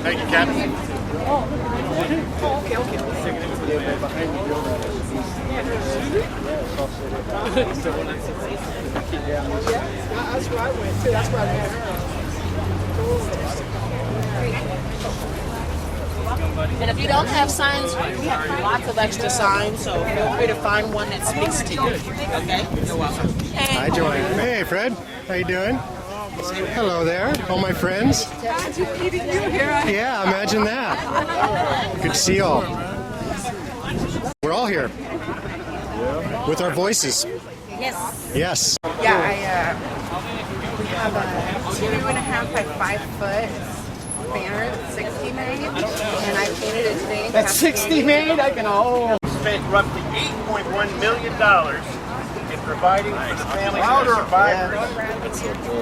Thank you, Captain. That's where I went too. That's where I met her. And if you don't have signs, we have lots of extra signs, so feel free to find one that speaks to you. Okay? You're welcome. Hi, Joanne. Hey, Fred. How you doing? Hello there, all my friends. Yeah, imagine that. Good to see you all. We're all here with our voices. Yes. Yes. Yeah, we have a 2.5 by 5 foot banner that's 60 made, and I painted it today. That's 60 made? I can Spent roughly $8.1 million in providing for the families of the survivors.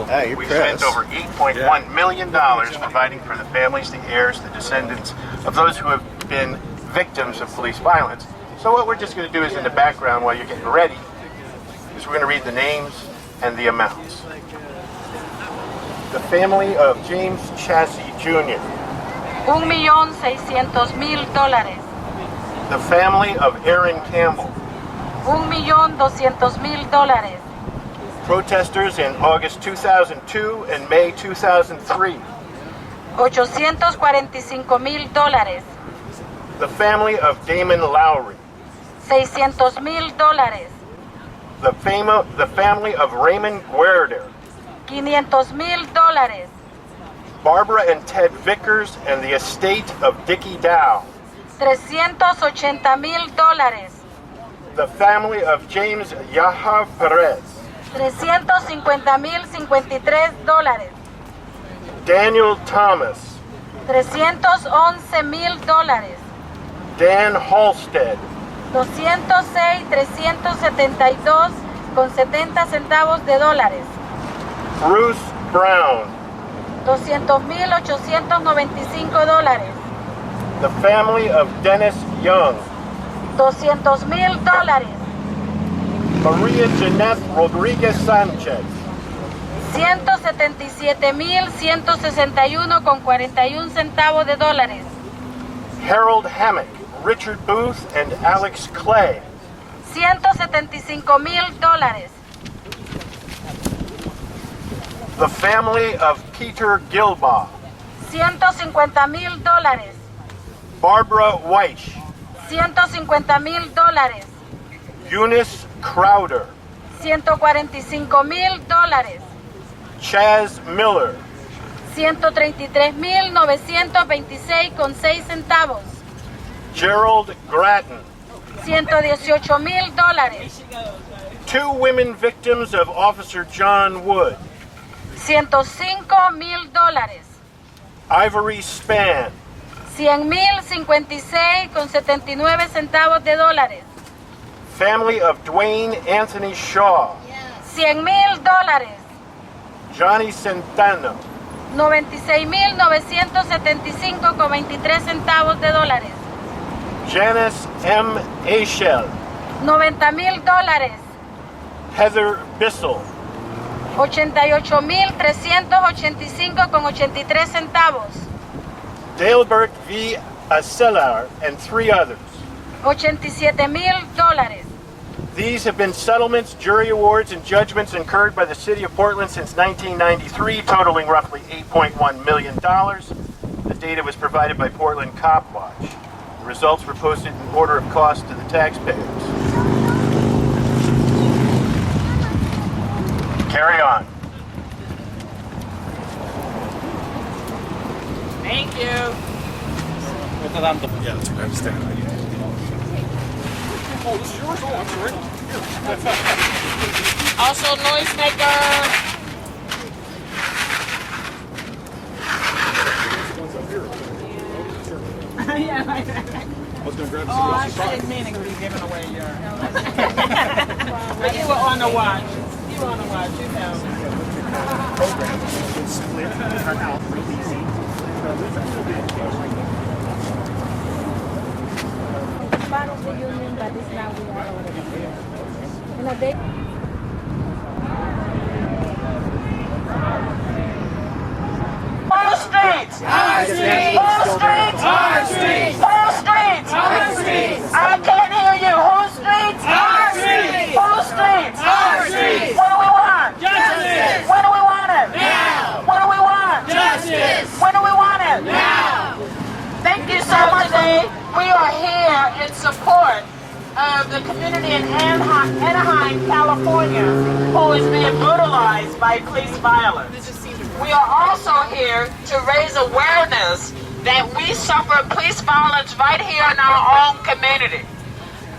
Hey, you're We pressed. spent over $8.1 million providing for the families, the heirs, the descendants of those who have been victims of police violence. So what we're just going to do is in the background while you're getting ready, is we're going to read the names and the amounts. The family of James Chassie Jr. $1,600,000. The family of Aaron Campbell. $1,200,000. Protesters in August 2002 and May 2003. $845,000. The family of Damon Lowry. $600,000. The family of Raymond Guerder. $500,000. Barbara and Ted Vickers and the estate of Dickie Dow. $380,000. The family of James Yahav Perez. $350,053. Daniel Thomas. $311,000. Dan Halstead. $206,372,70 Bruce Brown. $200,895. The family of Dennis Young. $200,000. Maria Jeanette Rodriguez Sanchez. $177,161,41 Harold Hammock, Richard Booth, and Alex Clay. $175,000. The family of Peter Gilbaugh. $150,000. Barbara Weish. $150,000. Eunice Crowder. $145,000. Chaz Miller. $133,926.6 Gerald Grattan. $118,000. 2 women victims of Officer John Wood. $105,000. Ivory Spann. $100,056.79 Family of Dwayne Anthony Shaw. $100,000. Johnny Centeno. $96,975.23 Janice M. Ashell. $90,000. Heather Bissell. $88,385.83 Dalebert V. Acelar, and 3 others. $87,000. These have been settlements, jury awards, and judgments incurred by the City of Portland since 1993, totaling roughly $8.1 million. The data was provided by Portland Cop Watch. The results were posted in order of cost to the taxpayers. Carry on. Thank you. Yeah, that's what I understand. Oh, this is yours? Oh, I'm sorry. Also, noisemaker. Yeah, I was going to grab some. Oh, I didn't mean to be giving away your. But you were on the watch. You were on the watch, you know. Program is split cut out real easy. Part of the union, but it's now we are already here. In a day. On the streets! Our streets! Whose streets? Our streets! Whose streets? Our streets! I can't hear you. Whose streets? Our streets! Whose streets? Our streets! What do we want? Justice! When do we want it? Now! What do we want? Justice! When do we want it? Now! Thank you so much. Today, we are here in support of the community in Anaheim, California, who is being brutalized by police violence. We are also here to raise awareness that we suffer police violence right here in our own community.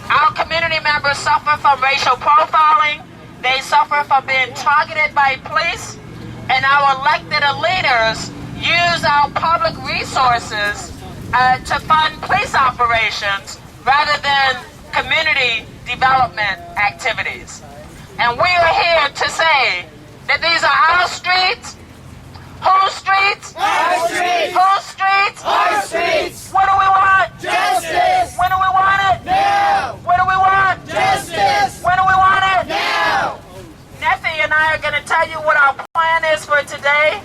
Our community members suffer from racial profiling, they suffer from being targeted by police, and our elected leaders use our public resources to fund police operations rather than community development activities. And we are here to say that these are our streets. Whose streets? Our streets! Whose streets? Our streets! What do we want? Justice! When do we want it? Now! What do we want? Justice! When do we want it? Now! Neffy and I are going to tell you what our plan is for today.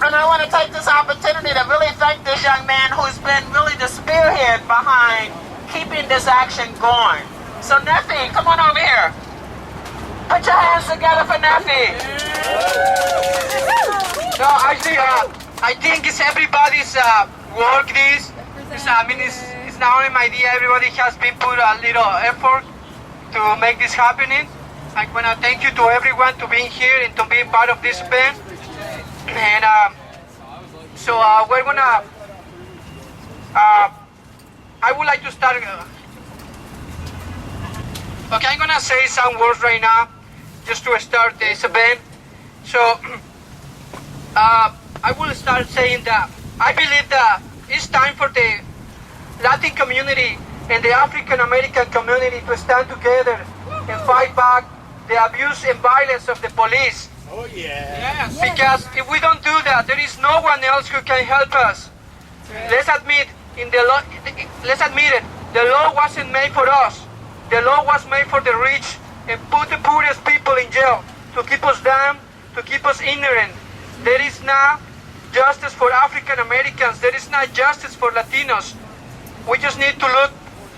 And I want to take this opportunity to really thank this young man who's been really the spearhead behind keeping this action going. So Neffy, come on over here. Put your hands together for Neffy. No, actually, I think it's everybody's work. It's not only my idea. Everybody has been put a little effort to make this happening. I want to thank you to everyone to being here and to being part of this event. And so we're gonna. I would like to start. Okay, I'm gonna say some words right now, just to start this event. So. I will start saying that I believe that it's time for the Latin community and the African American community to stand together and fight back the abuse and violence of the police. Oh yeah. Yes. Because if we don't do that, there is no one else who can help us. Let's admit it. The law wasn't made for us. The law was made for the rich and put the poorest people in jail to keep us down, to keep us ignorant. There is not justice for African Americans. There is not justice for Latinos. We just need to look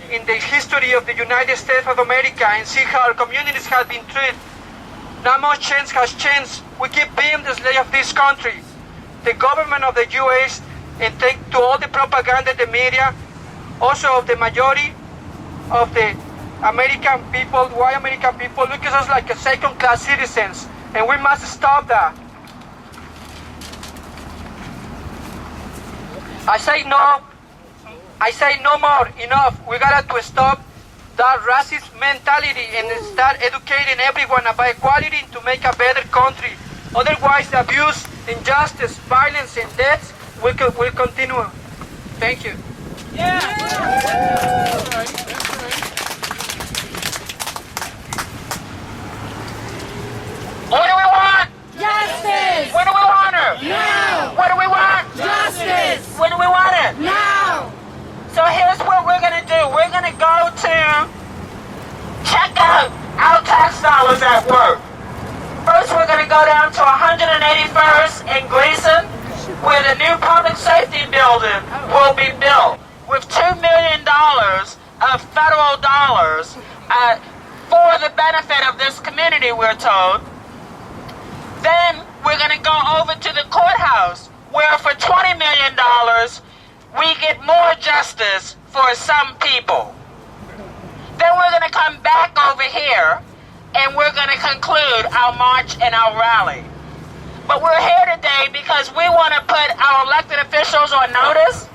in the history of the United States of America and see how our communities have been treated. Not much change has changed. We keep being the slave of this country. The government of the U.S. and thanks to all the propaganda, the media, also of the majority of the American people, white American people, look at us like a second-class citizens, and we must stop that. I say no more, enough. We gotta to stop that racist mentality and start educating everyone about equality to make a better country. Otherwise, the abuse, injustice, violence, and deaths will continue. Thank you. What do we want? Justice! When do we want her? Now! What do we want? Justice! When do we want it? Now! So here's what we're going to do. We're going to go to check out our tax dollars at work. First, we're going to go down to 181st in Gresham, where the new public safety building will be built with $2 million of federal dollars for the benefit of this community, we're told. Then we're going to go over to the courthouse, where for $20 million, we get more justice for some people. Then we're going to come back over here, and we're going to conclude our march and our rally. But we're here today because we want to put our elected officials on notice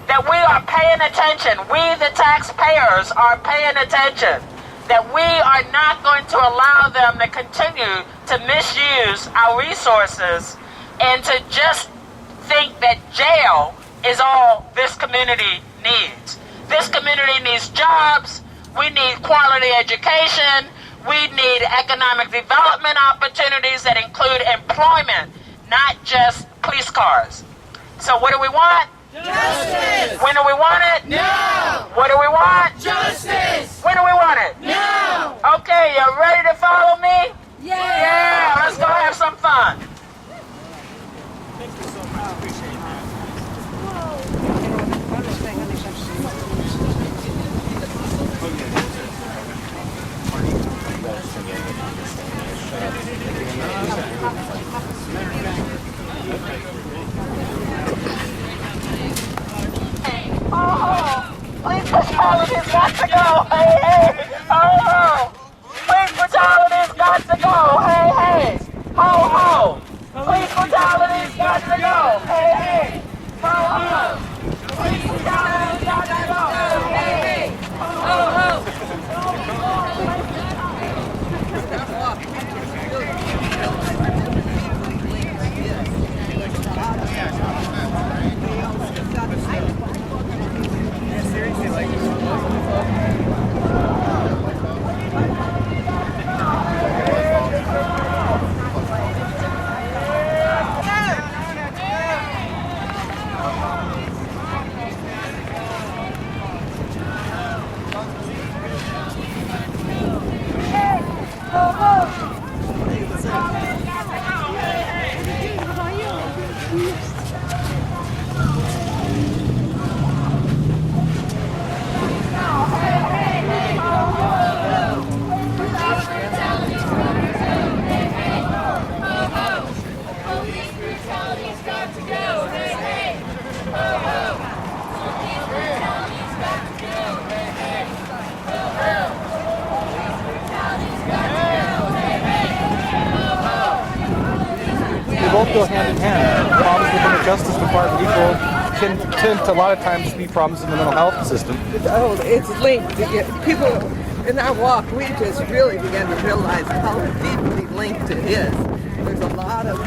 that we are paying attention. We, the taxpayers, are paying attention. That we are not going to allow them to continue to misuse our resources and to just think that jail is all this community needs. This community needs jobs, we need quality education, we need economic development opportunities that include employment, not just police cars. So what do we want? Justice! When do we want it? Now! What do we want? Justice! When do we want it? Now! Okay, you ready to follow me? Yeah! Let's go have some fun. Thank you so much. Appreciate that. Police brutality has got to go. Hey, hey. Oh, police brutality has got to go. Hey, hey. Ho, ho. Police brutality has got to go. Hey, hey. Ho, ho. Police brutality has got to go. Hey, hey. Ho, ho. They both go hand in hand. Problems within the Justice Department can tend to a lot of times be problems in the mental health system. Oh, it's linked. People in our walk, we just really began to realize how deeply linked it is. There's a lot of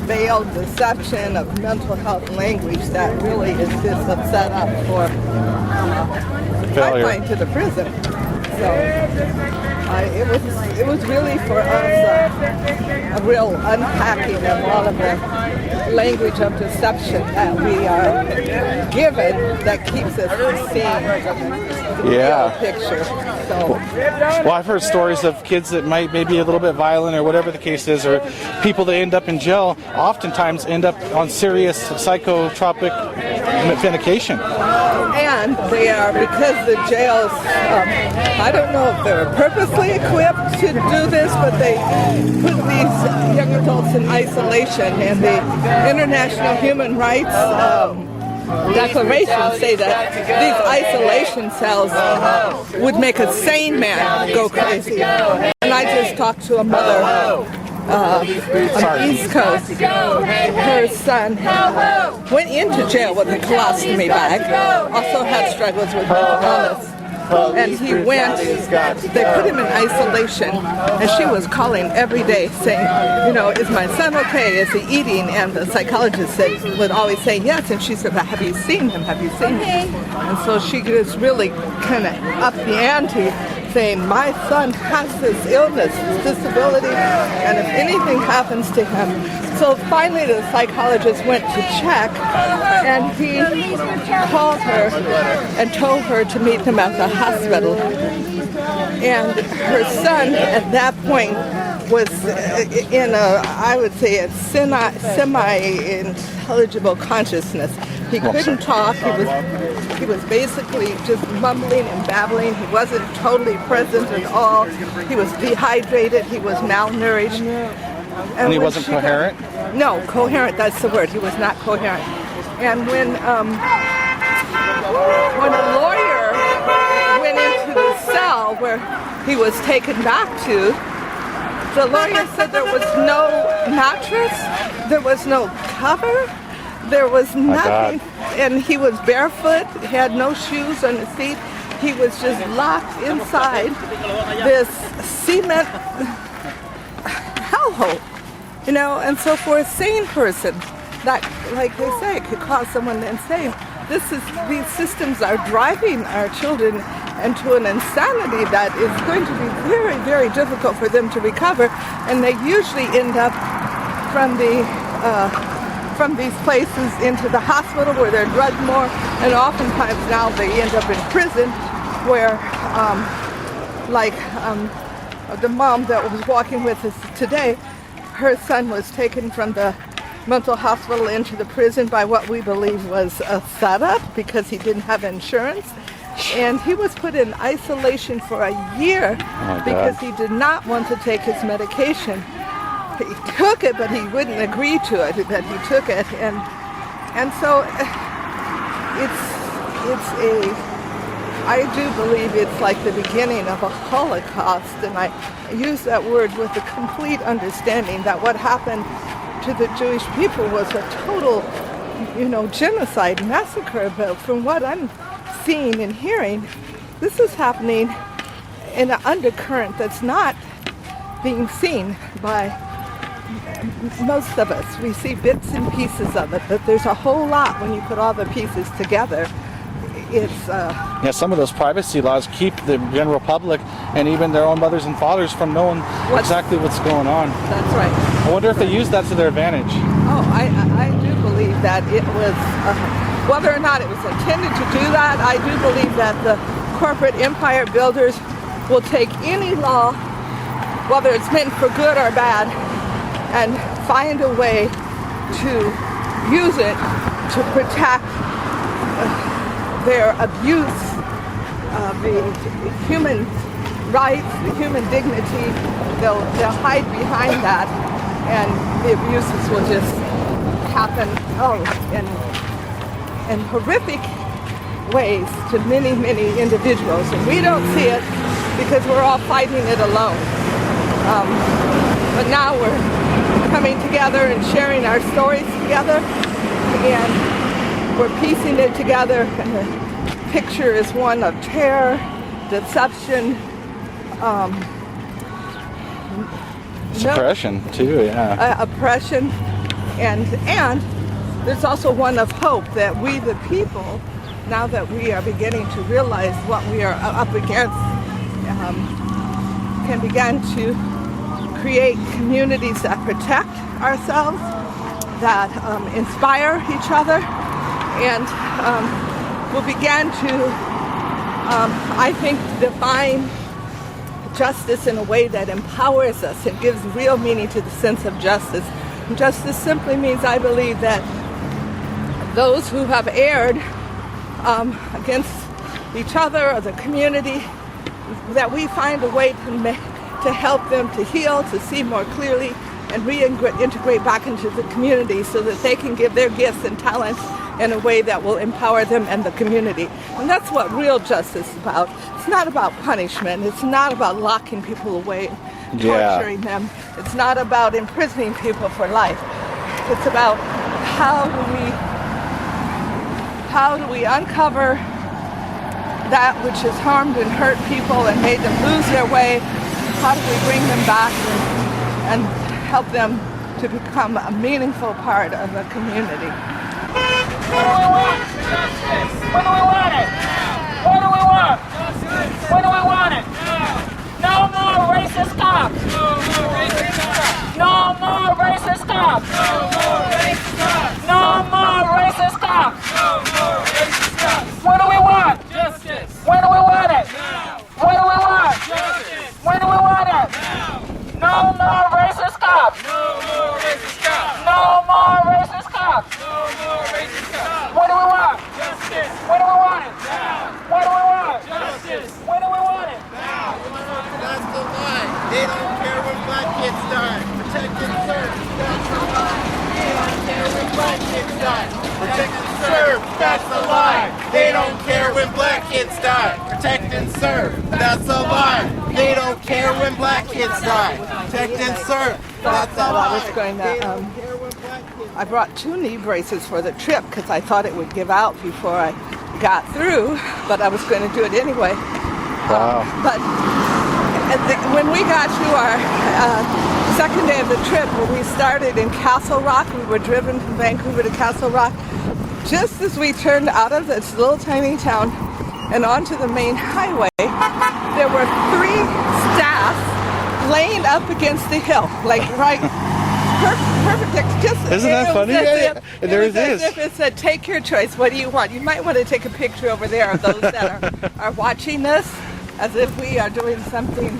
veiled deception of mental health language that really is just a setup for pipeline to the prison. So it was really for us a real unpacking of all of the language of deception that we are given that keeps us from seeing the real picture. So, well, I've heard stories of kids that might be a little bit violent or whatever the case is, or people that end up in jail oftentimes end up on serious psychotropic medication. And they are, because the jails, I don't know if they're purposely equipped to do this, but they put these young adults in isolation, and the International Human Rights declarations say that these isolation cells would make a sane man go crazy. And I just talked to a mother on the East Coast. Her son went into jail with a colostomy bag, also had struggles with mental illness. And he went, they put him in isolation, and she was calling every day saying, you know, is my son okay? Is he eating? And the psychologist would always say yes, and she said, have you seen him? Have you seen him? And so she was really kind of up the ante, saying, my son has this illness, this disability, and if anything happens to him. So finally the psychologist went to check, and he called her and told her to meet him at the hospital. And her son at that point was in I would say, a semi-intelligible consciousness. He couldn't talk. He was basically just mumbling and babbling. He wasn't totally present at all. He was dehydrated. He was malnourished. And he wasn't coherent? No, coherent, that's the word. He was not coherent. And when a lawyer went into the cell where he was taken back to, the lawyer said there was no mattress, there was no cover, there was nothing. And he was barefoot, he had no shoes on his feet. He was just locked inside this cement hellhole, you know. And so for a sane person, that, like they say, could cause someone insane. These systems are driving our children into an insanity that is going to be very, very difficult for them to recover, and they usually end up from these places into the hospital where they're drugged more, and oftentimes now they end up in prison where, the mom that was walking with us today, her son was taken from the mental hospital into the prison by what we believe was a setup because he didn't have insurance. And he was put in isolation for a year because he did not want to take his medication. He took it, but he wouldn't agree to it, that he took it. And so I do believe it's like the beginning of a Holocaust, and I use that word with a complete understanding that what happened to the Jewish people was a total, genocide, massacre. But from what I'm seeing and hearing, this is happening in an undercurrent that's not being seen by most of us. We see bits and pieces of it, but there's a whole lot when you put all the pieces together. It's some of those privacy laws keep the general public and even their own mothers and fathers from knowing exactly what's going on. That's right. I wonder if they use that to their advantage. Oh, I do believe that it was, whether or not it was intended to do that, I do believe that the corporate empire builders will take any law, whether it's meant for good or bad, and find a way to use it to protect their abuse of the human rights, the human dignity. They'll hide behind that, and the abuses will just happen in horrific ways to many, many individuals. And we don't see it because we're all fighting it alone. But now we're coming together and sharing our stories together, and we're piecing it together, and the picture is one of terror, deception, suppression too, oppression, and there's also one of hope that we, the people, now that we are beginning to realize what we are up against, can begin to create communities that protect ourselves, that inspire each other, and will begin to, I think, define justice in a way that empowers us and gives real meaning to the sense of justice. And justice simply means, I believe, that those who have erred against each other or the community, that we find a way to help them to heal, to see more clearly, and reintegrate back into the community so that they can give their gifts and talents in a way that will empower them and the community. And that's what real justice is about. It's not about punishment. It's not about locking people away, torturing them. It's not about imprisoning people for life. It's about how do we uncover that which has harmed and hurt people and made them lose their way. How do we bring them back and help them to become a meaningful part of a community? What do we want? Justice. When do we want it? What do we want? Justice. When do we want it? No more racist cops. No more racist cops. No more racist cops. No more racist cops. No more racist cops. No more racist cops. What do we want? Justice. When do we want it? Now. What do we want? Justice. When do we want it? Now. No more racist cops. No more racist cops. No more racist cops. No more racist cops. What do we want? Justice. When do we want it? Now. What do we want? Justice. When do we want it? Now. That's the lie. They don't care when black kids die. Protect and serve. That's the lie. They don't care when black kids die. Protect and serve. That's the lie. They don't care when black kids die. Protect and serve. That's the lie. They don't care when black kids die. Protect and serve. That's the lie. I brought 2 knee braces for the trip because I thought it would give out before I got through, but I was going to do it anyway. Wow. But when we got to our second day of the trip, where we started in Castle Rock, we were driven from Vancouver to Castle Rock. Just as we turned out of this little tiny town and onto the main highway, there were 3 staff laying up against the hill, like right perfect. Isn't that funny? There it is. If it said, take your choice, what do you want? You might want to take a picture over there of those that are watching this, as if we are doing something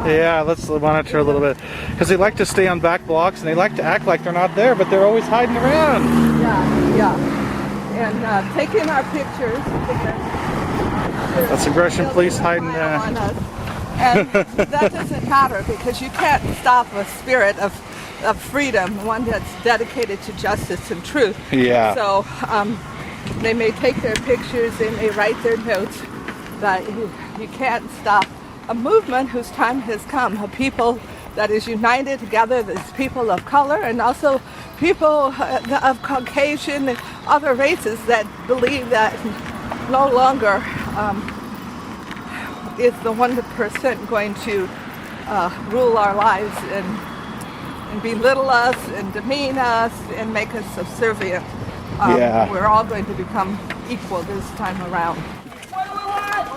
Yeah, let's monitor a little bit. Because they like to stay on back blocks and they like to act like they're not there, but they're always hiding around. Yeah. And taking our pictures. That's the Gresham police hiding there. And that doesn't matter because you can't stop a spirit of freedom, one that's dedicated to justice and truth. Yeah. So they may take their pictures, they may write their notes, but you can't stop a movement whose time has come, a people that is united together, there's people of color and also people of Caucasian and other races that believe that no longer is the 1% going to rule our lives and belittle us and demean us and make us subservient. We're all going to become equal this time around. What do we want?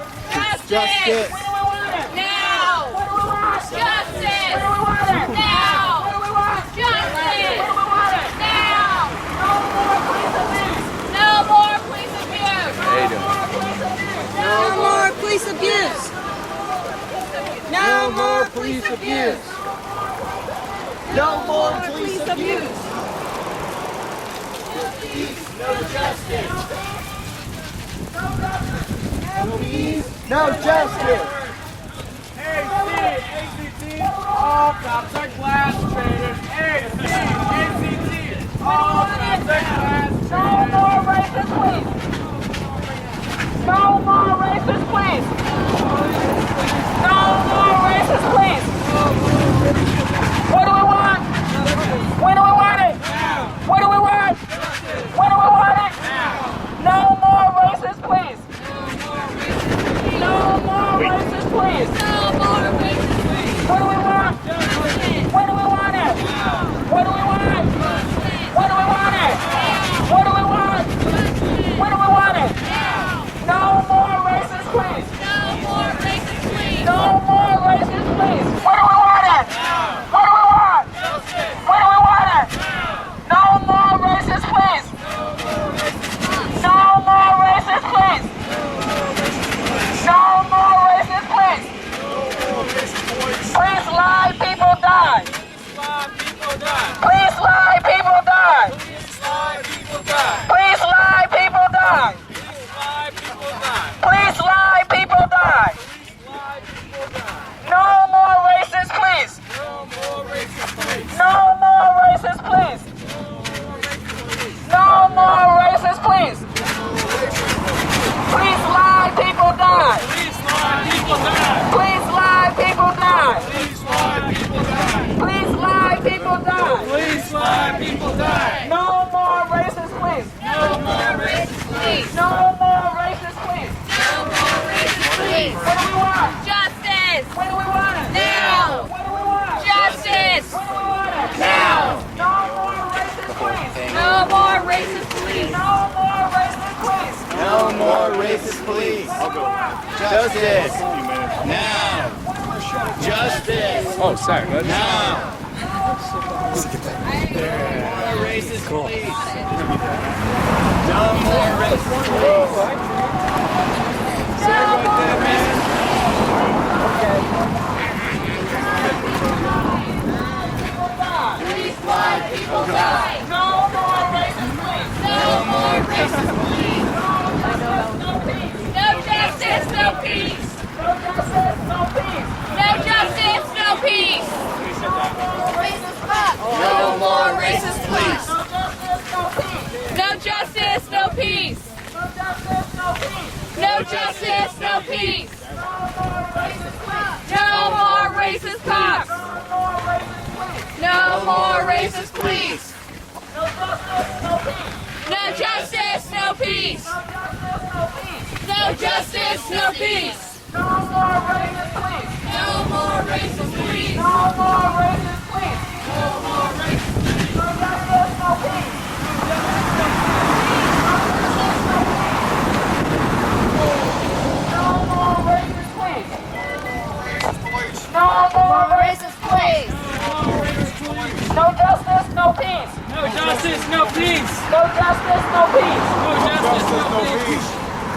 Justice. When do we want it? Now! What do we want? Justice! When do we want it? Now! What do we want? Justice! When do we want it? Now! No more police abuse. No more police abuse! No more police abuse. No more police abuse. No more police abuse. No justice. No peace. No justice. ACT, all cops are class traitors. ACT, all cops are class traitors. No more racist police. No more racist police. No more racist police. What do we want? When do we want it? What do we want? When do we want it? No more racist police. No more racist police. No more racist police! What do we want? When do we want it? What do we want? When do we want it? What do we want? When do we want it? No more racist police. No more racist police! No more racist police. When do we want it? What do we want? When do we want it? No more racist police. No more racist police. No more racist police. Please lie, people die. Please lie, people die. Please lie, people die. Please lie, people die. No more racist police. No more racist police. No more racist police. Please lie, people die. Please lie, people die. Please lie, people die. Please lie, people die. No more racist police. No more racist police! No more racist police. No more racist police! What do we want? Justice! When do we want it? Now! What do we want? Justice! When do we want it? Now! No more racist police. No more racist police! No more racist police. No more racist police. Justice. Now. Justice. Oh, sorry. Now. No more racist police. No more racist police. Please lie, people die! No more racist police. No more racist police! No justice, no peace! No justice, no peace. No justice, no peace! No more racist police. No justice, no peace. No justice, no peace! No justice, no peace. No more racist cops! No more racist police! No justice, no peace! No justice, no peace! No more racist police. No more racist police! No more racist police. No more racist police! No justice, no peace. No more racist police. No more racist police. No justice, no peace. No justice, no peace. No justice, no peace. No justice, no peace.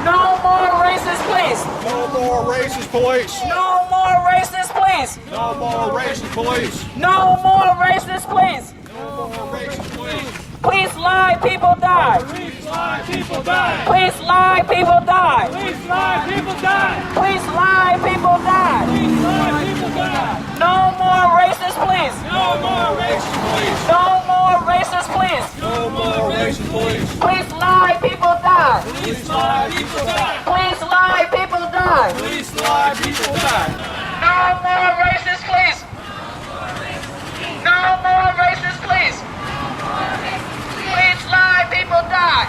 No more racist police. No more racist police. No more racist police. No more racist police. No more racist police. No more racist police. Police lie, people die. Police lie, people die. Police lie, people die. Police lie, people die. Police lie, people die. Police lie, people die. No more racist police. No more racist police. No more racist police. No more racist police. Police lie, people die. Police lie, people die. Police lie, people die. Police lie, people die. No more racist police. No more racist police. Police lie, people die.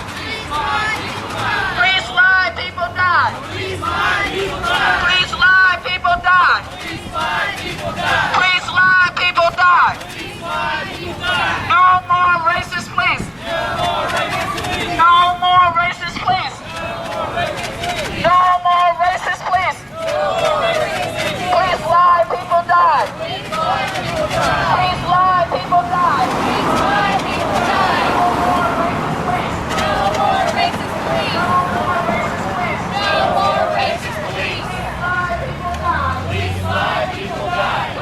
Police lie, people die. Police lie, people die. Police lie, people die. Police lie, people die. No more racist police. No more racist police. No more racist police. Police lie, people die. Police lie, people die. No more racist police. No more racist police. Police lie, people die. Police lie, people die.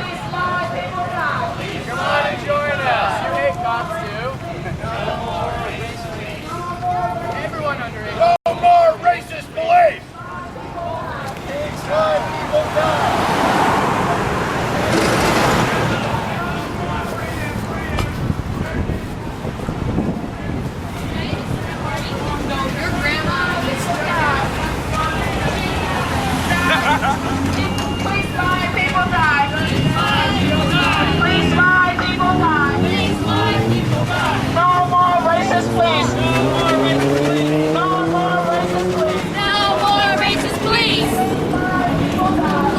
Come on and join us. You hate cops too. Everyone underage. No more racist police. Police lie, people die. Your grandma is Police lie, people die. Police lie, people die. No more racist police. No more racist police. no more racist police.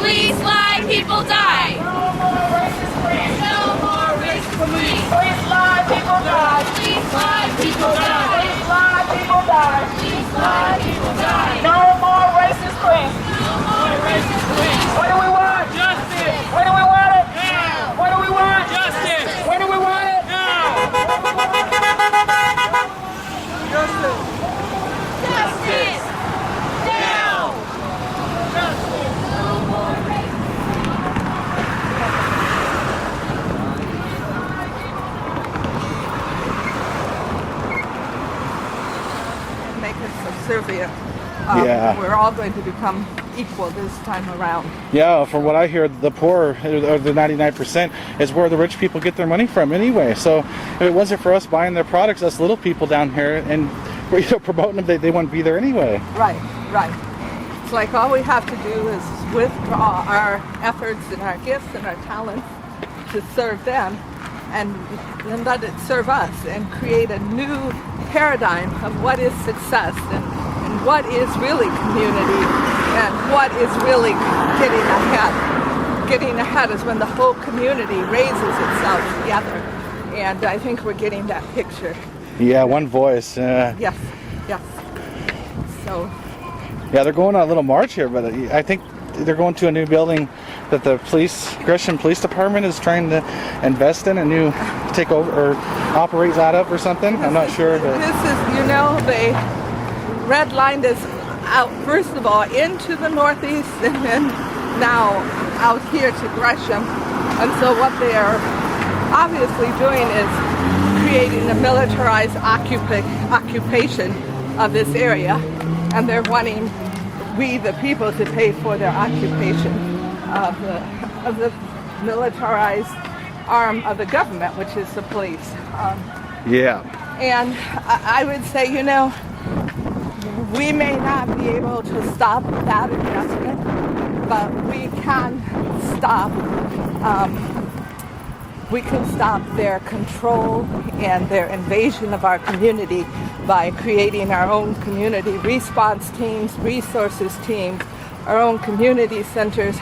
Police lie, people die. No more racist police. No more racist police. Police lie, people die. Police lie, people die. Police lie, people die. Police lie, people die. No more racist police. No more racist police. What do we want? Justice. When do we want it? Now. What do we want? Justice. When do we want it? Now. Justice. Now. Make us subservient. Yeah. We're all going to become equal this time around. Yeah, from what I hear, the poor, or the 99%, is where the rich people get their money from anyway. So if it wasn't for us buying their products, us little people down here, and we're promoting them, they wouldn't be there anyway. Right, right. It's like all we have to do is withdraw our efforts and our gifts and our talents to serve them and let it serve us and create a new paradigm of what is success and what is really community and what is really getting ahead. Getting ahead is when the whole community raises itself together. And I think we're getting that picture. Yeah, one voice. Yes, yes. So, Yeah, they're going on a little march here, but I think they're going to a new building that the Gresham Police Department is trying to invest in, a new take over or operates out of or something. I'm not sure. But this is, you know, they redlined us out, first of all, into the Northeast and then now out here to Gresham. And so what they are obviously doing is creating a militarized occupation of this area. And they're wanting we, the people, to pay for their occupation of the militarized arm of the government, which is the police. yeah. And I would say, you know, we may not be able to stop that investment, but we can stop their control and their invasion of our community by creating our own community response teams, resources teams, our own community centers,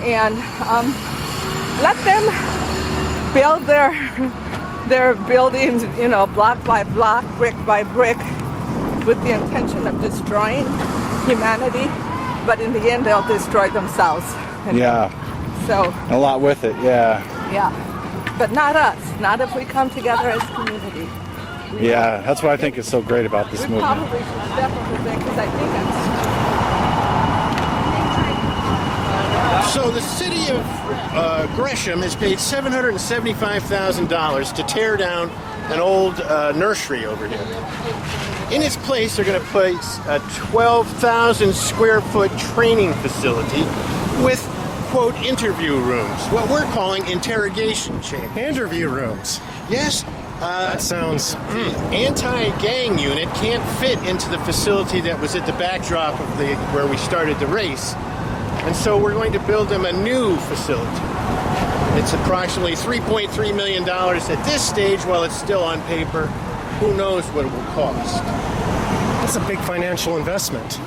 and let them build their buildings, you know, block by block, brick by brick, with the intention of destroying humanity, but in the end they'll destroy themselves. And Yeah. so A lot with it, yeah. yeah, but not us, not if we come together as community. Yeah, that's what I think is so great about this We movement. probably should step over there because I think So the city of Gresham has paid $775,000 to tear down an old nursery over here. In its place, they're going to place a 12,000 square foot training facility with, quote, interview rooms, what we're calling interrogation chambers. Interview rooms. Yes. That sounds... The anti-gang unit can't fit into the facility that was at the backdrop of where we started the race. And so we're going to build them a new facility. It's approximately $3.3 million at this stage while it's still on paper. Who knows what it will cost? That's a big financial investment.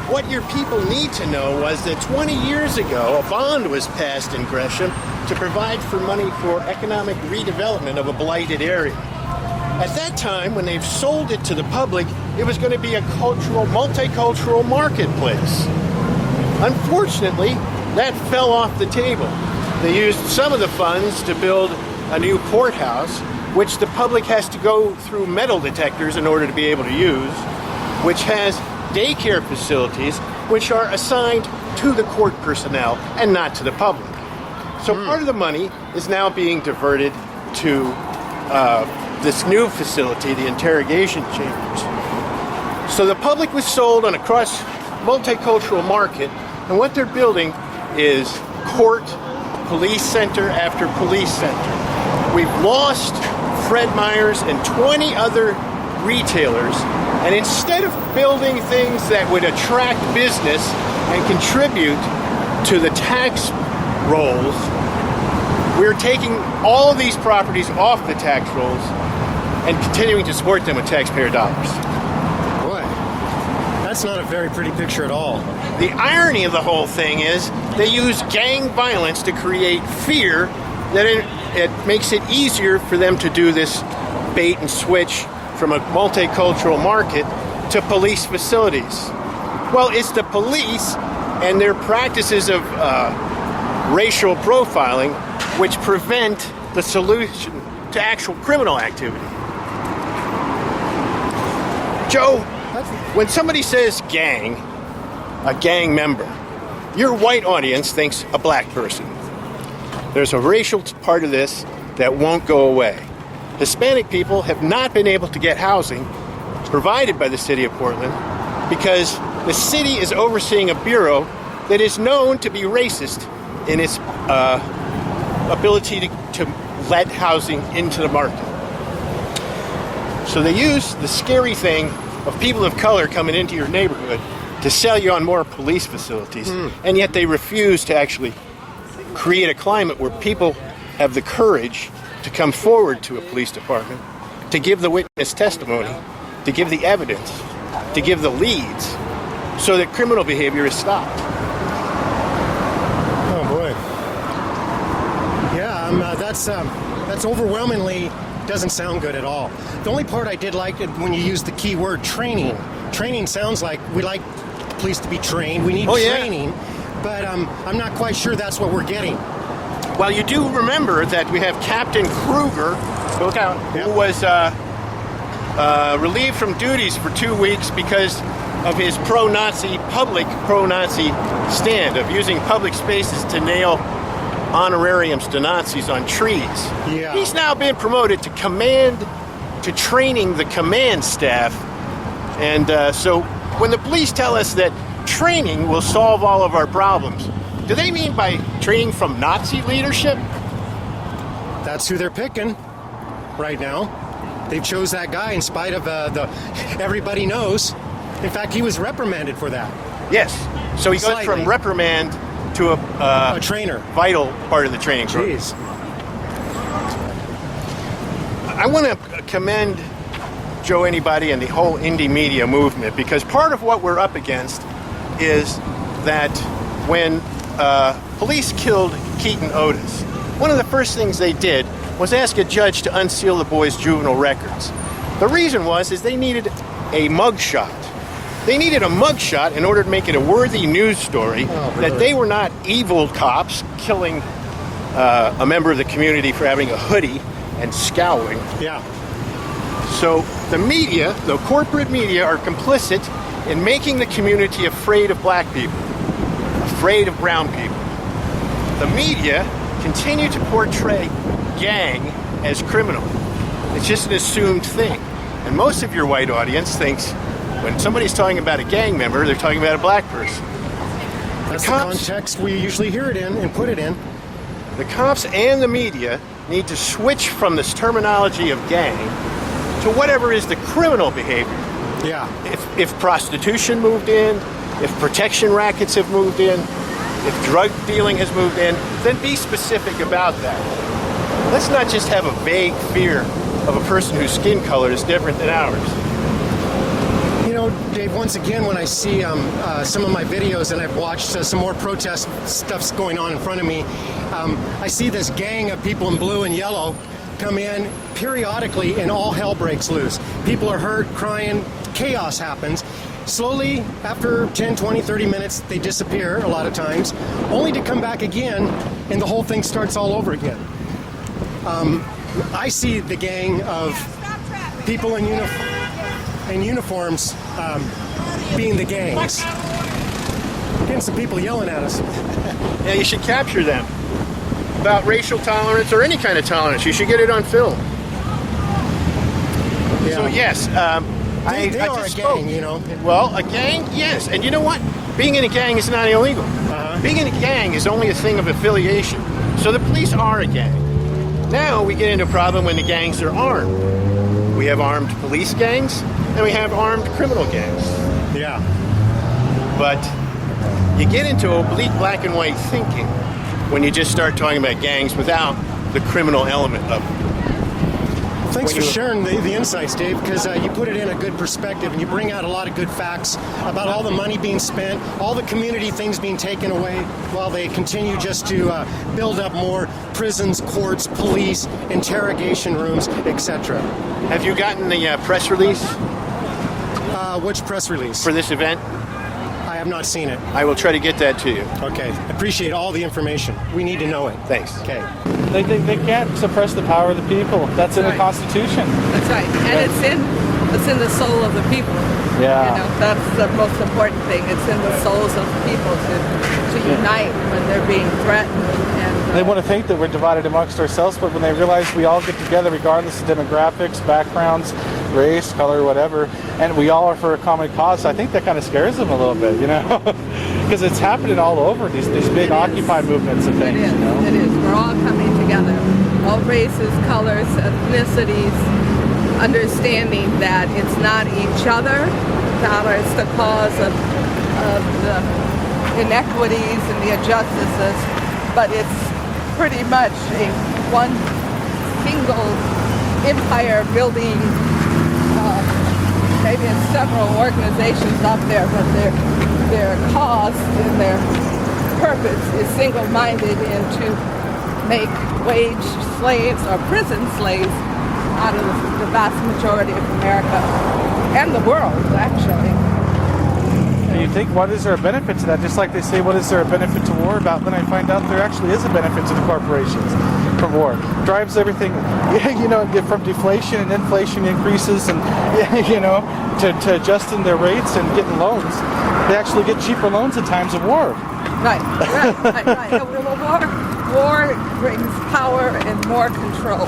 What your people need to know was that 20 years ago, a bond was passed in Gresham to provide for money for economic redevelopment of a blighted area. At that time, when they've sold it to the public, it was going to be a multicultural marketplace. Unfortunately, that fell off the table. They used some of the funds to build a new courthouse, which the public has to go through metal detectors in order to be able to use, which has daycare facilities, which are assigned to the court personnel and not to the public. So part of the money is now being diverted to this new facility, the interrogation chambers. So the public was sold on a multicultural market, and what they're building is court, police center after police center. We've lost Fred Meyers and 20 other retailers, and instead of building things that would attract business and contribute to the tax rolls, we're taking all of these properties off the tax rolls and continuing to support them with taxpayer dollars. Boy, that's not a very pretty picture at all. The irony of the whole thing is they use gang violence to create fear that it makes it easier for them to do this bait and switch from a multicultural market to police facilities. Well, it's the police and their practices of racial profiling which prevent the solution to actual criminal activity. Joe, when somebody says gang, a gang member, your white audience thinks a black person. There's a racial part of this that won't go away. Hispanic people have not been able to get housing provided by the city of Portland because the city is overseeing a bureau that is known to be racist in its ability to let housing into the market. So they use the scary thing of people of color coming into your neighborhood to sell you on more police facilities, and yet they refuse to actually create a climate where people have the courage to come forward to a police department, to give the witness testimony, to give the evidence, to give the leads, so that criminal behavior is stopped. Oh boy. Yeah, that's overwhelmingly doesn't sound good at all. The only part I did like it when you used the key word training. Training sounds like we like the police to be trained. We need training, but I'm not quite sure that's what we're getting. Well, you do remember that we have Captain Kruger, who was relieved from duties for 2 weeks because of his public pro-Nazi stand of using public spaces to nail honorariums to Nazis on trees. Yeah. He's now been promoted to training the command staff. And so when the police tell us that training will solve all of our problems, do they mean by training from Nazi leadership? That's who they're picking right now. They chose that guy in spite of everybody knows. In fact, he was reprimanded for that. Yes. So he goes from reprimand to a trainer. Vital part of the training program. Jeez. I want to commend Joe Anybody and the whole indie media movement, because part of what we're up against is that when police killed Keaton Otis, one of the first things they did was ask a judge to unseal the boy's juvenile records. The reason was they needed a mugshot. They needed a mugshot in order to make it a worthy news story that they were not evil cops killing a member of the community for having a hoodie and scowling. Yeah. So the media, the corporate media, are complicit in making the community afraid of black people, afraid of brown people, the media continue to portray gang as criminal. It's just an assumed thing. And most of your white audience thinks when somebody's talking about a gang member, they're talking about a black person. That's the context we usually hear it in and put it in. The cops and the media need to switch from this terminology of gang to whatever is the criminal behavior. Yeah. If prostitution moved in, if protection rackets have moved in, if drug dealing has moved in, then be specific about that. Let's not just have a vague fear of a person whose skin color is different than ours. You know, Dave, once again, when I see some of my videos and I've watched some more protest stuff's going on in front of me, I see this gang of people in blue and yellow come in periodically and all hell breaks loose. People are hurt, crying, chaos happens. Slowly, after 10, 20, 30 minutes, they disappear a lot of times, only to come back again and the whole thing starts all over again. I see the gang of people in uniforms being the gangs. Getting some people yelling at us. Yeah, you should capture them. About racial tolerance or any kind of tolerance, you should get it on film. Yeah. So yes, they are a gang, you know. Well, a gang, yes. And you know what? Being in a gang is not illegal. Being in a gang is only a thing of affiliation. So the police are a gang. Now we get into a problem when the gangs are armed. We have armed police gangs and we have armed criminal gangs. Yeah. But you get into oblique black and white thinking when you just start talking about gangs without the criminal element of it. Thanks for sharing the insights, Dave, because you put it in a good perspective and you bring out a lot of good facts about all the money being spent, all the community things being taken away while they continue just to build up more prisons, courts, police, interrogation rooms, etc. Have you gotten the press release? Which press release? For this event? I have not seen it. I will try to get that to you. Okay. Appreciate all the information. We need to know it. Thanks. Okay. They can't suppress the power of the people. That's in the Constitution. That's right. And it's in the soul of the people. Yeah. You know, that's the most important thing. It's in the souls of the people to unite when they're being threatened. And they want to think that we're divided amongst ourselves, but when they realize we all get together regardless of demographics, backgrounds, race, color, whatever, and we all are for a common cause, I think that kind of scares them a little bit, you know? Because it's happening all over, these big Occupy movements and things. It is. You know? It is. We're all coming together. All races, colors, ethnicities, understanding that it's not each other that is the cause of the inequities and the injustices, but it's pretty much one single empire building. Maybe it's several organizations up there, but their cause and their purpose is single-minded and to make wage slaves or prison slaves out of the vast majority of America and the world, actually. And you think, what is there a benefit to that? Just like they say, what is there a benefit to war about? Then I find out there actually is a benefit to the corporations from war. Drives everything, you know, from deflation and inflation increases and, you know, to adjusting their rates and getting loans. They actually get cheaper loans in times of war. Right. War brings power and more control.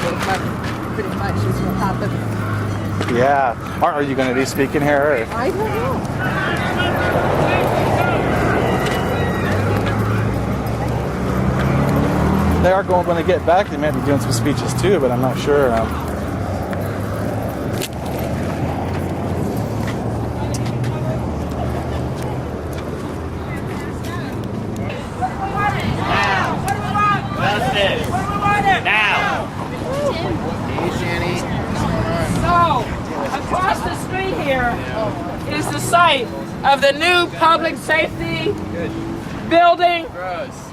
Pretty much is what happens. Yeah. Are you going to be speaking here? Or? I don't know. They are going, when they get back, they might be doing some speeches too, but I'm not sure. Across the street here is the site of the new public safety building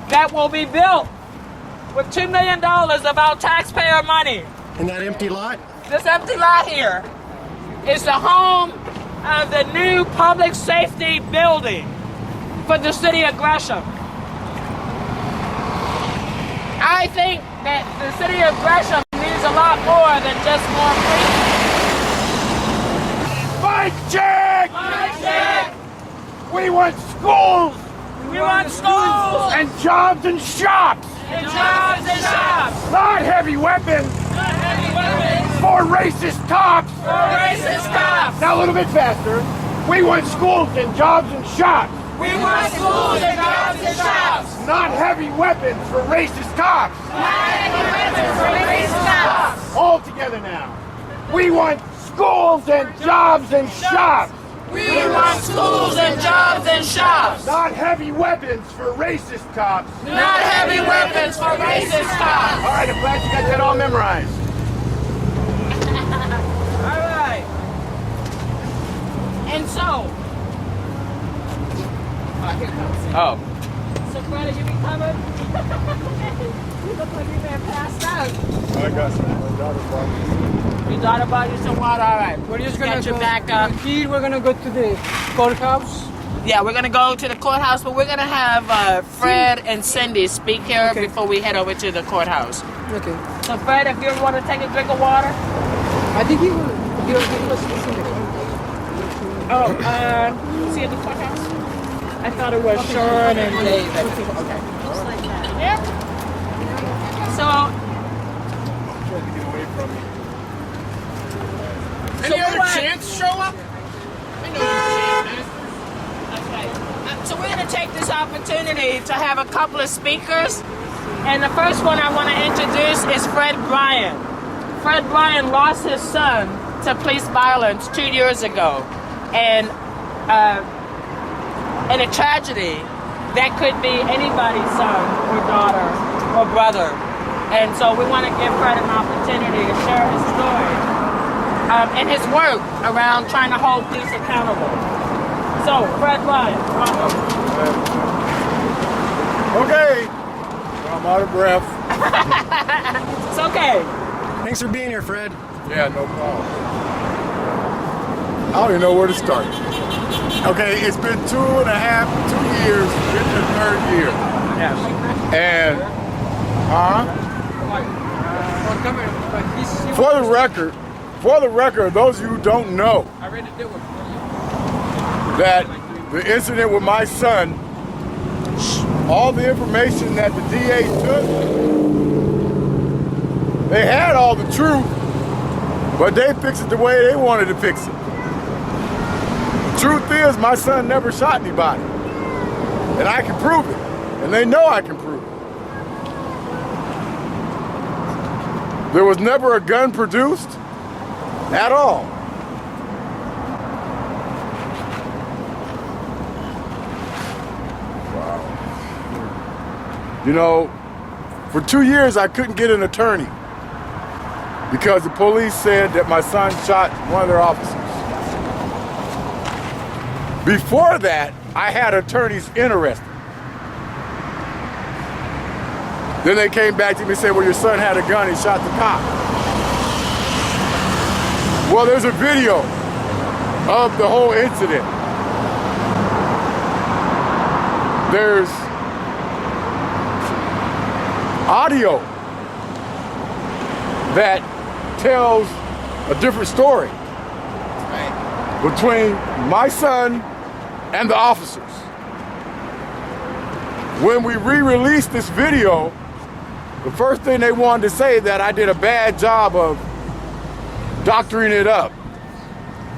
that will be built with $2 million of our taxpayer money. In that empty lot? This empty lot here is the home of the new public safety building for the city of Gresham. I think that the city of Gresham needs a lot more than just more police. Fight check! Fight check! We want schools We want schools and jobs and shops. and jobs and shops. Not heavy weapons Not heavy weapons for racist cops. for racist cops. Now a little bit faster. We want schools and jobs and shops. We want schools and jobs and shops. Not heavy weapons for racist cops. Not heavy weapons for racist cops. All together now. We want schools and jobs and shops. We want schools and jobs and shops. Not heavy weapons for racist cops. Not heavy weapons for racist cops. All right, I'm glad you got that all memorized. All right. And so. Oh. So, Fred, you be covered? You look like you've been passed out. I got some. My daughter bought me. Your daughter bought you some water. All right. We're just Get gonna your go. back up. Here we're gonna go to the courthouse. Yeah, we're gonna go to the courthouse, but we're gonna have Fred and Cindy speak here Okay. before we head over to the courthouse. Okay. So, Fred, if you want to take a drink of water. I think he was listening. Oh, see at the courthouse? I thought it was Sean and David. Okay. Yeah. So. Any other chants show up? I know you chant, Okay. So we're going to take this opportunity to have a couple of speakers. And the first one I want to introduce is Fred Bryan. Fred Bryan lost his son to police violence 2 years ago. And in a tragedy that could be anybody's son or daughter or brother. And so we want to give Fred an opportunity to share his story and his work around trying to hold police accountable. So, Fred Bryan, welcome. Okay. I'm out of breath. It's okay. Thanks for being here, Fred. Yeah, no problem. I don't even know where to start. Okay, it's been 2 years, been the 3rd year. Yes. And, for the record, those of you who don't know, that the incident with my son, all the information that the DA took, they had all the truth, but they fixed it the way they wanted to fix it. The truth is, my son never shot anybody, and I can prove it, and they know I can prove it. There was never a gun produced at all. You know, for 2 years I couldn't get an attorney because the police said that my son shot one of their officers. Before that, I had attorneys interested. Then they came back to me and said, well, your son had a gun, he shot the cop. Well, there's a video of the whole incident. There's audio that tells a different story between my son and the officers. When we re-released this video, the first thing they wanted to say that I did a bad job of doctoring it up.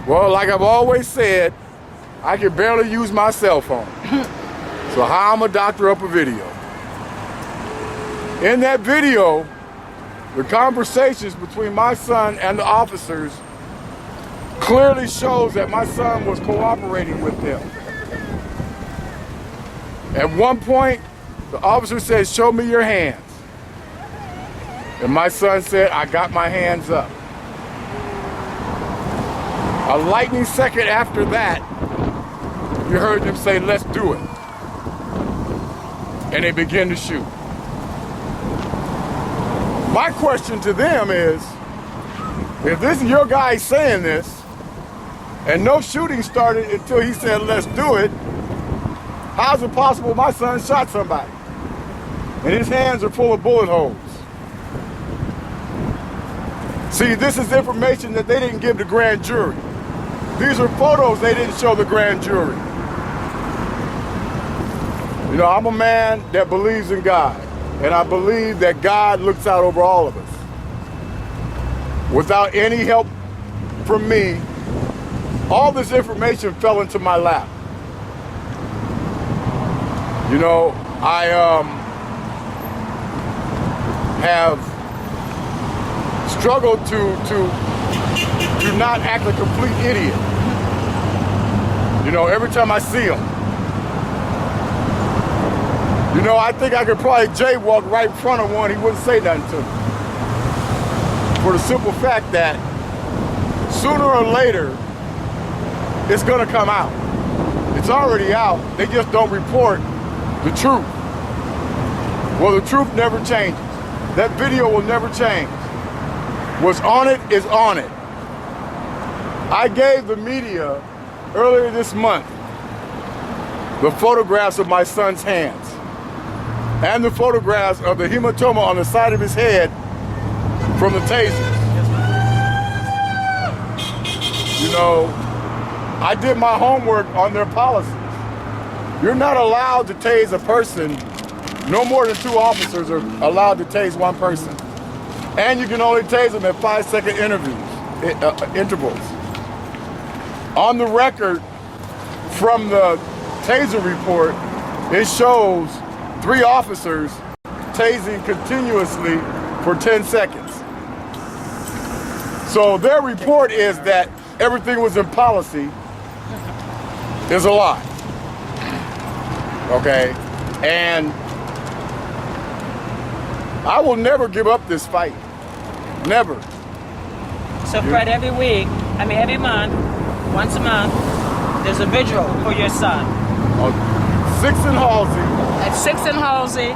Well, like I've always said, I can barely use my cell phone. So how am I doctor up a video? In that video, the conversations between my son and the officers clearly shows that my son was cooperating with them. At one point, the officer said, show me your hands. And my son said, I got my hands up. A lightning second after that, you heard them say, let's do it. And they began to shoot. My question to them is, if this is your guy saying this, and no shooting started until he said, let's do it, how's it possible my son shot somebody? And his hands are full of bullet holes. See, this is information that they didn't give the grand jury. These are photos they didn't show the grand jury. You know, I'm a man that believes in God, and I believe that God looks out over all of us. Without any help from me, all this information fell into my lap. You know, I have struggled to not act like a complete idiot. You know, every time I see him. You know, I think I could probably jaywalk right in front of one, he wouldn't say nothing to me. For the simple fact that sooner or later, it's gonna come out. It's already out, they just don't report the truth. Well, the truth never changes. That video will never change. What's on it is on it. I gave the media earlier this month the photographs of my son's hands and the photographs of the hematoma on the side of his head from the tasers. You know, I did my homework on their policies. You're not allowed to tase a person. No more than 2 officers are allowed to tase one person. And you can only tase them at 5-second intervals. On the record from the taser report, it shows 3 officers tasing continuously for 10 seconds. So their report is that everything was in policy is a lie. Okay? And I will never give up this fight. Never. So Fred, every month, once a month, there's a vigil for your son. 6 in Halsey. At 6 in Halsey.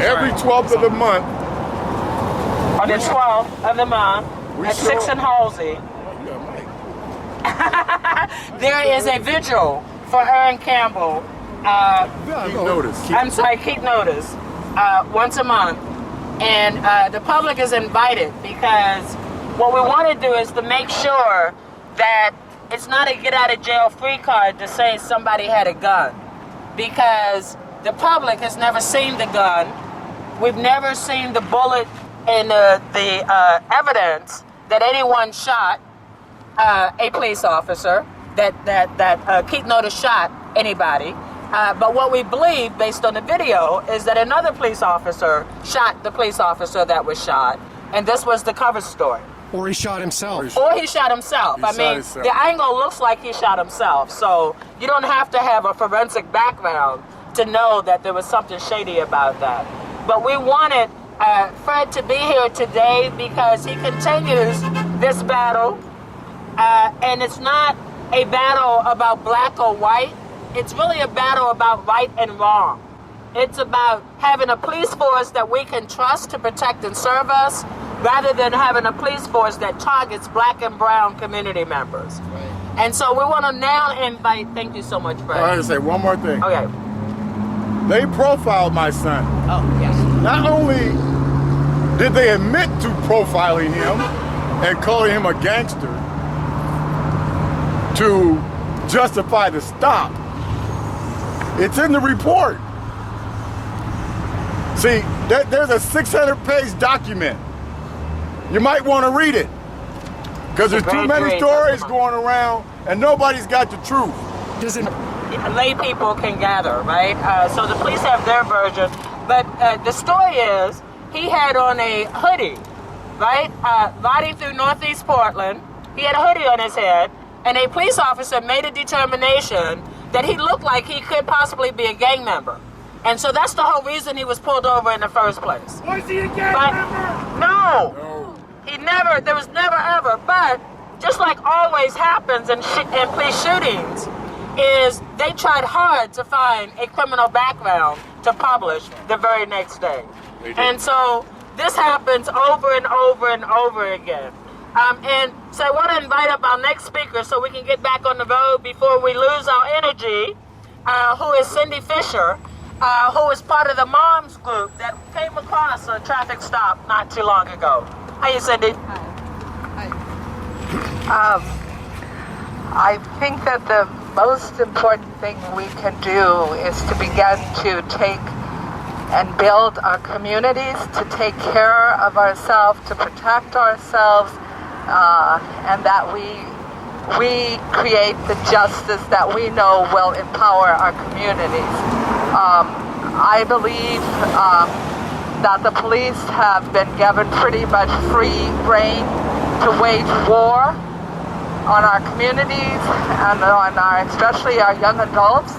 Every 12th of the month. On the 12th of the month, at 6 in Halsey. There is a vigil for Aaron Campbell. Keep notice. Once a month. And the public is invited because what we want to do is to make sure that it's not a get out of jail free card to say somebody had a gun, because the public has never seen the gun. We've never seen the bullet and the evidence that anyone shot a police officer, that Keith Notice shot anybody. But what we believe, based on the video, is that another police officer shot the police officer that was shot, and this was the cover story. Or he shot himself. Or he shot himself. The angle looks like he shot himself, so you don't have to have a forensic background to know that there was something shady about that. But we wanted Fred to be here today because he continues this battle, and it's not a battle about black or white. It's really a battle about right and wrong. It's about having a police force that we can trust to protect and serve us, rather than having a police force that targets black and brown community members. Right. And so we want to now invite, thank you so much, Fred. I want to say one more thing. Okay. They profiled my son. Oh, yes. Not only did they admit to profiling him and calling him a gangster to justify the stop, it's in the report. See, there's a 600-page document. You might want to read it, because there's too many stories going around and nobody's got the truth. Lay people can gather, right? So the police have their version, but the story is he had on a hoodie, right? Riding through Northeast Portland, he had a hoodie on his head, and a police officer made a determination that he looked like he could possibly be a gang member. And so that's the whole reason he was pulled over in the first place. Was he a gang member? No. He never, there was never ever. But just like always happens in police shootings, is they tried hard to find a criminal background to publish the very next day. And so this happens over and over and over again. And so I want to invite up our next speaker so we can get back on the road before we lose our energy, who is Cindy Fisher, who is part of the moms group that came across a traffic stop not too long ago. How you, Cindy? I think that the most important thing we can do is to begin to take and build our communities, to take care of ourselves, to protect ourselves, and that we create the justice that we know will empower our communities. I believe that the police have been given pretty much free rein to wage war on our communities and on especially our young adults,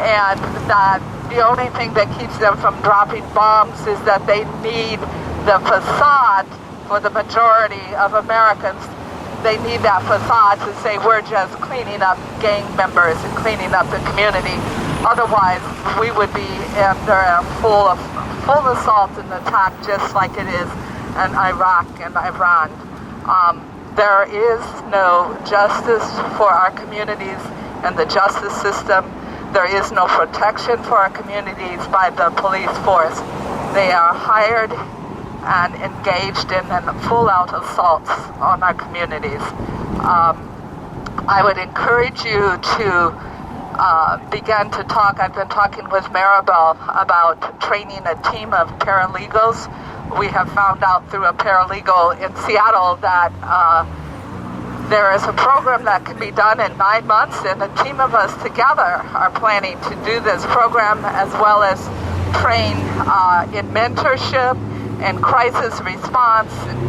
and that the only thing that keeps them from dropping bombs is that they need the facade for the majority of Americans. They need that facade to say we're just cleaning up gang members and cleaning up the community. Otherwise, we would be under a full assault and attack just like it is in Iraq and Iran. There is no justice for our communities and the justice system. There is no protection for our communities by the police force. They are hired and engaged in full-out assaults on our communities. I would encourage you to begin to talk. I've been talking with Maribel about training a team of paralegals. We have found out through a paralegal in Seattle that there is a program that can be done in 9 months, and a team of us together are planning to do this program, as well as train in mentorship and crisis response, and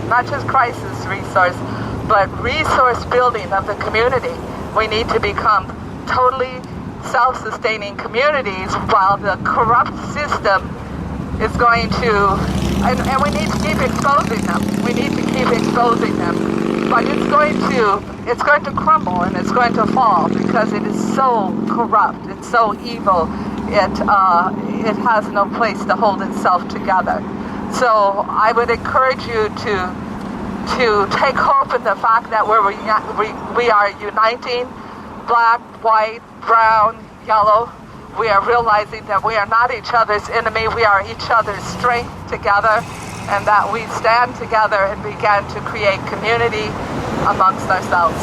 not just crisis resource, but resource building of the community. We need to become totally self-sustaining communities while the corrupt system is going to, and we need to keep exposing them. We need to keep exposing them. But it's going to crumble and it's going to fall because it is so corrupt, it's so evil, it has no place to hold itself together. So I would encourage you to take hope in the fact that we are uniting, black, white, brown, yellow. We are realizing that we are not each other's enemy, we are each other's strength together, and that we stand together and begin to create community amongst ourselves.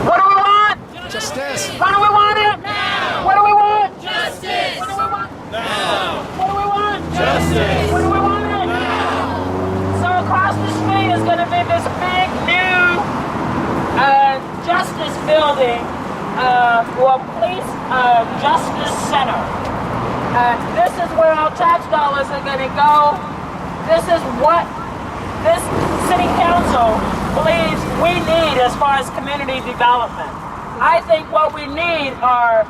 What do we want? Justice. When do we want it? Now. What do we want? Justice. What do we want? Now. What do we want? Justice. When do we want it? Now. So across the street is going to be this big new justice building, or police justice center. This is where our tax dollars are going to go. This is what this city council believes we need as far as community development. I think what we need are,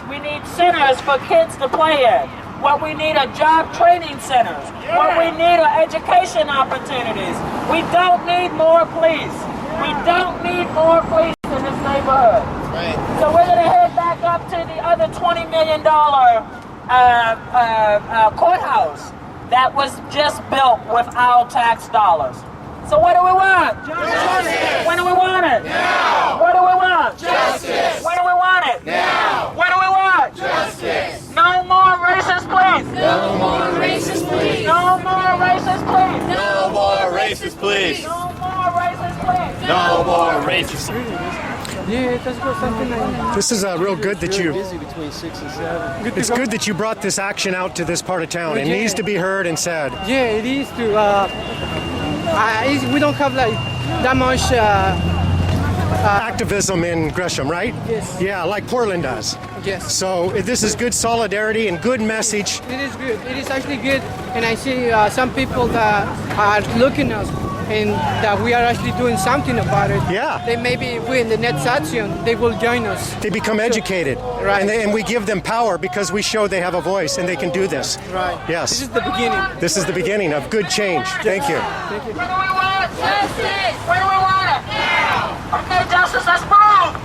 we need centers for kids to play in. What we need are job training centers. What we need are education opportunities. We don't need more police. We don't need more police in this neighborhood. Right. So we're going to head back up to the other $20 million courthouse that was just built with our tax dollars. So what do we want? Justice. When do we want it? Now. What do we want? Justice. When do we want it? Now. What do we want? Justice. No more racist police. No more racist police. No more racist police. No more racist police. No more racist police. No more racist. This is real good that you. Busy between 6 and 7. It's good that you brought this action out to this part of town. It needs to be heard and said. Yeah, it is to. We don't have like that much activism in Gresham, right? Yes. Yeah, like Portland does. Yes. So this is good solidarity and good message. It is good. It is actually good, and I see some people that are looking at us and that we are actually doing something about it. Yeah. They maybe if we're in the next action, they will join us. They become educated, Right. and we give them power because we show they have a voice and they can do this. Right. Yes. This is the beginning. This is the beginning of good change. Thank you. Thank you. When do we want Justice. When do we want it? Now. Okay, justice, let's move.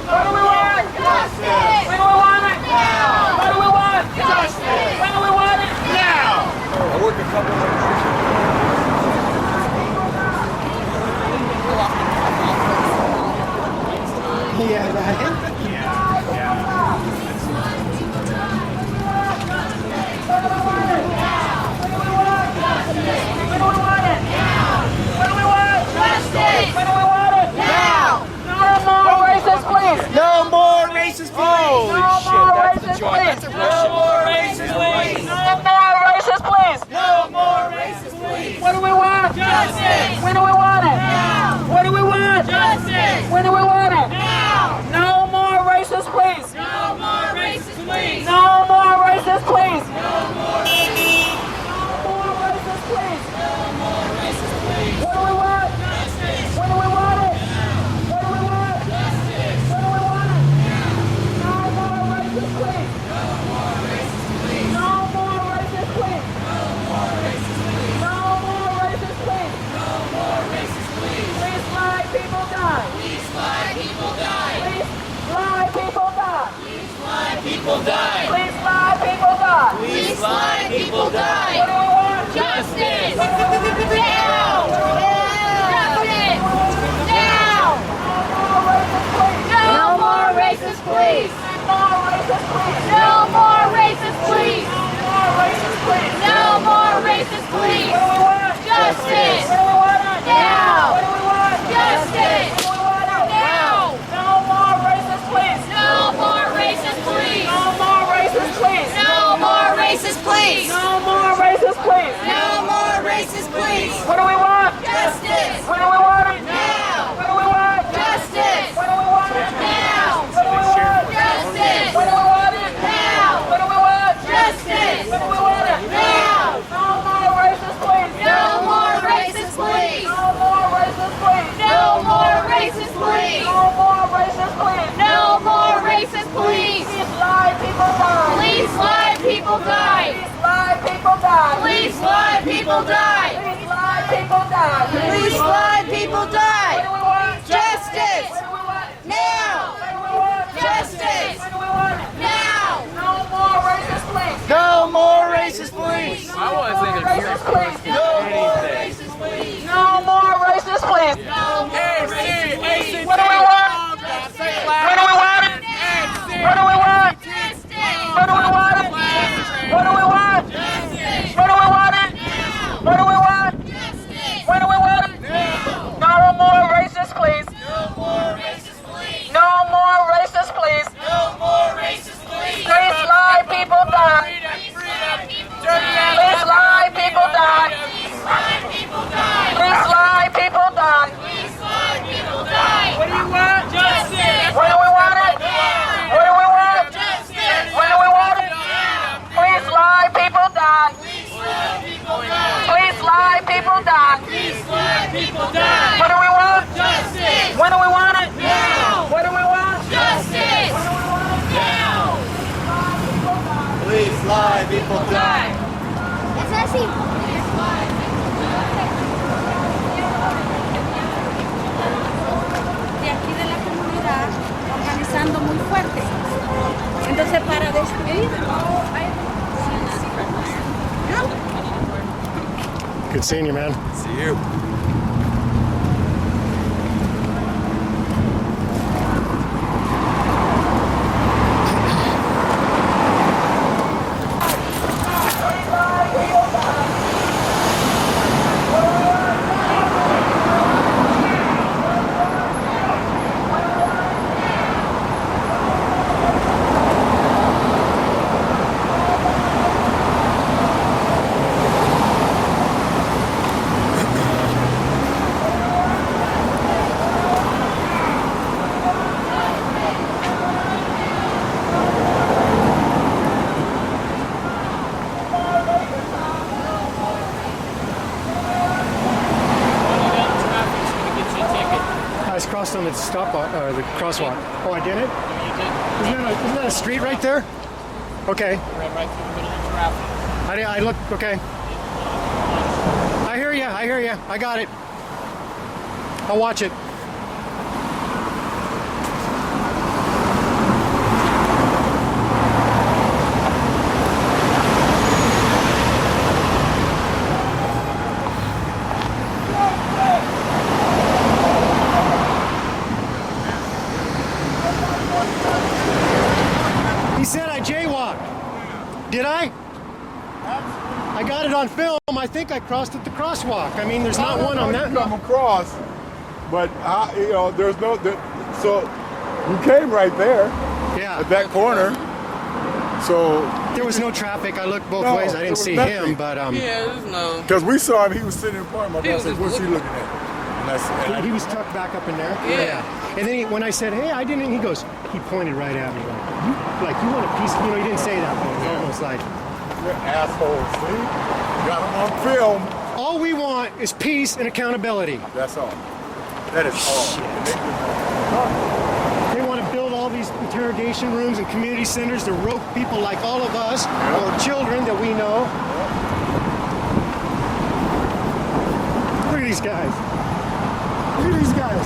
What do we want? Justice. When do we want it? Now. What do we want? Justice. When do we want it? Now. Yeah. want? Justice. When do we want it? Now. What do we want? Justice. When do we want it? Now. No more racist police. No more racist police. No more racist police. No more racist. No more racist police. No more racist police. What do we want? Justice. When do we want it? What do we want? Justice. When do we want it? No more racist police. No more racist police. No more racist police. No more racist police. No more racist police. No more racist police. Please fly, people die. Please fly, people die. Please fly, people die. Please fly, people die. Please fly, people die. Please fly, people die. What do we want? Justice. Now. Justice. Now. No more racist police. No more racist police. No more racist police. Justice. Now. Justice. Now. No more racist police. No more racist police. No more racist police. No more racist police. No more racist police. No more racist police. What do we want? Justice. When do we want it? Now. What do we want? Justice. When do we want it? Now. What do we want? Justice. When do we want it? Now. What do we want? Justice. When do we want it? Now. No more racist police. No more racist police. No more racist police. No more racist police. No more racist police. No more racist police. Please lie, people die. Please lie, people die. Please lie, people die. Please lie, people die. Please lie, people die. Please lie, people die. What do we want? Justice. What do we want? Now. What do we want? Justice. What do we want? Now. No more racist police. No more racist police. I wasn't even racist police. No more racist police. No more racist police. No more racist police. What do we want? What do we want? What do we want? Justice. What do we want? What do we want? Justice. What do we want? What do we want? Justice. What do we want? No more racist police. No more racist police. No more racist police. No more racist police. Please lie, people die. Please lie, people die. Please lie, people die. Please lie, people die. Please lie, people die. What do you want? Justice. When do we want it? What do we want? Justice. When do we want it? Please lie, people die. Please lie, people die. Please lie, people die. Please lie, people die. What do we want? Justice. When do we want it? Now. What do we want? Justice. Now. Please lie, people die. Es así. De aquí de la comunidad organizando muy fuerte. Entonces para destruir. Good seeing you, man. See you. I crossed on the stop or the crosswalk. Oh, I did it? Isn't that a street right there? Okay. Right through the middle of traffic. I look, okay. I hear you, I got it. I'll watch it. He said I jaywalked. Did I? I got it on film. I think I crossed at the crosswalk. I mean, there's not one on that. Come across, but there's no. So you came right there. Yeah. At that corner. So There was no traffic. I looked both No, ways. I there didn't was see nothing. him, but Yeah, there's no. because we saw him, he was sitting in the park. My He boss was said, just "What's he looking. looking at?" And I said, he was tucked back up in there. Yeah. And then when I said, "Hey, I didn't," he goes, he pointed right at me you want a piece? You know, he didn't say that, but it was almost like, "You're assholes, see? Got him on film." all we want is peace and accountability. That's all. That is all. They want to build all these interrogation rooms and community centers to rope people like all of us or children that we know. Look at these guys. Look at these guys.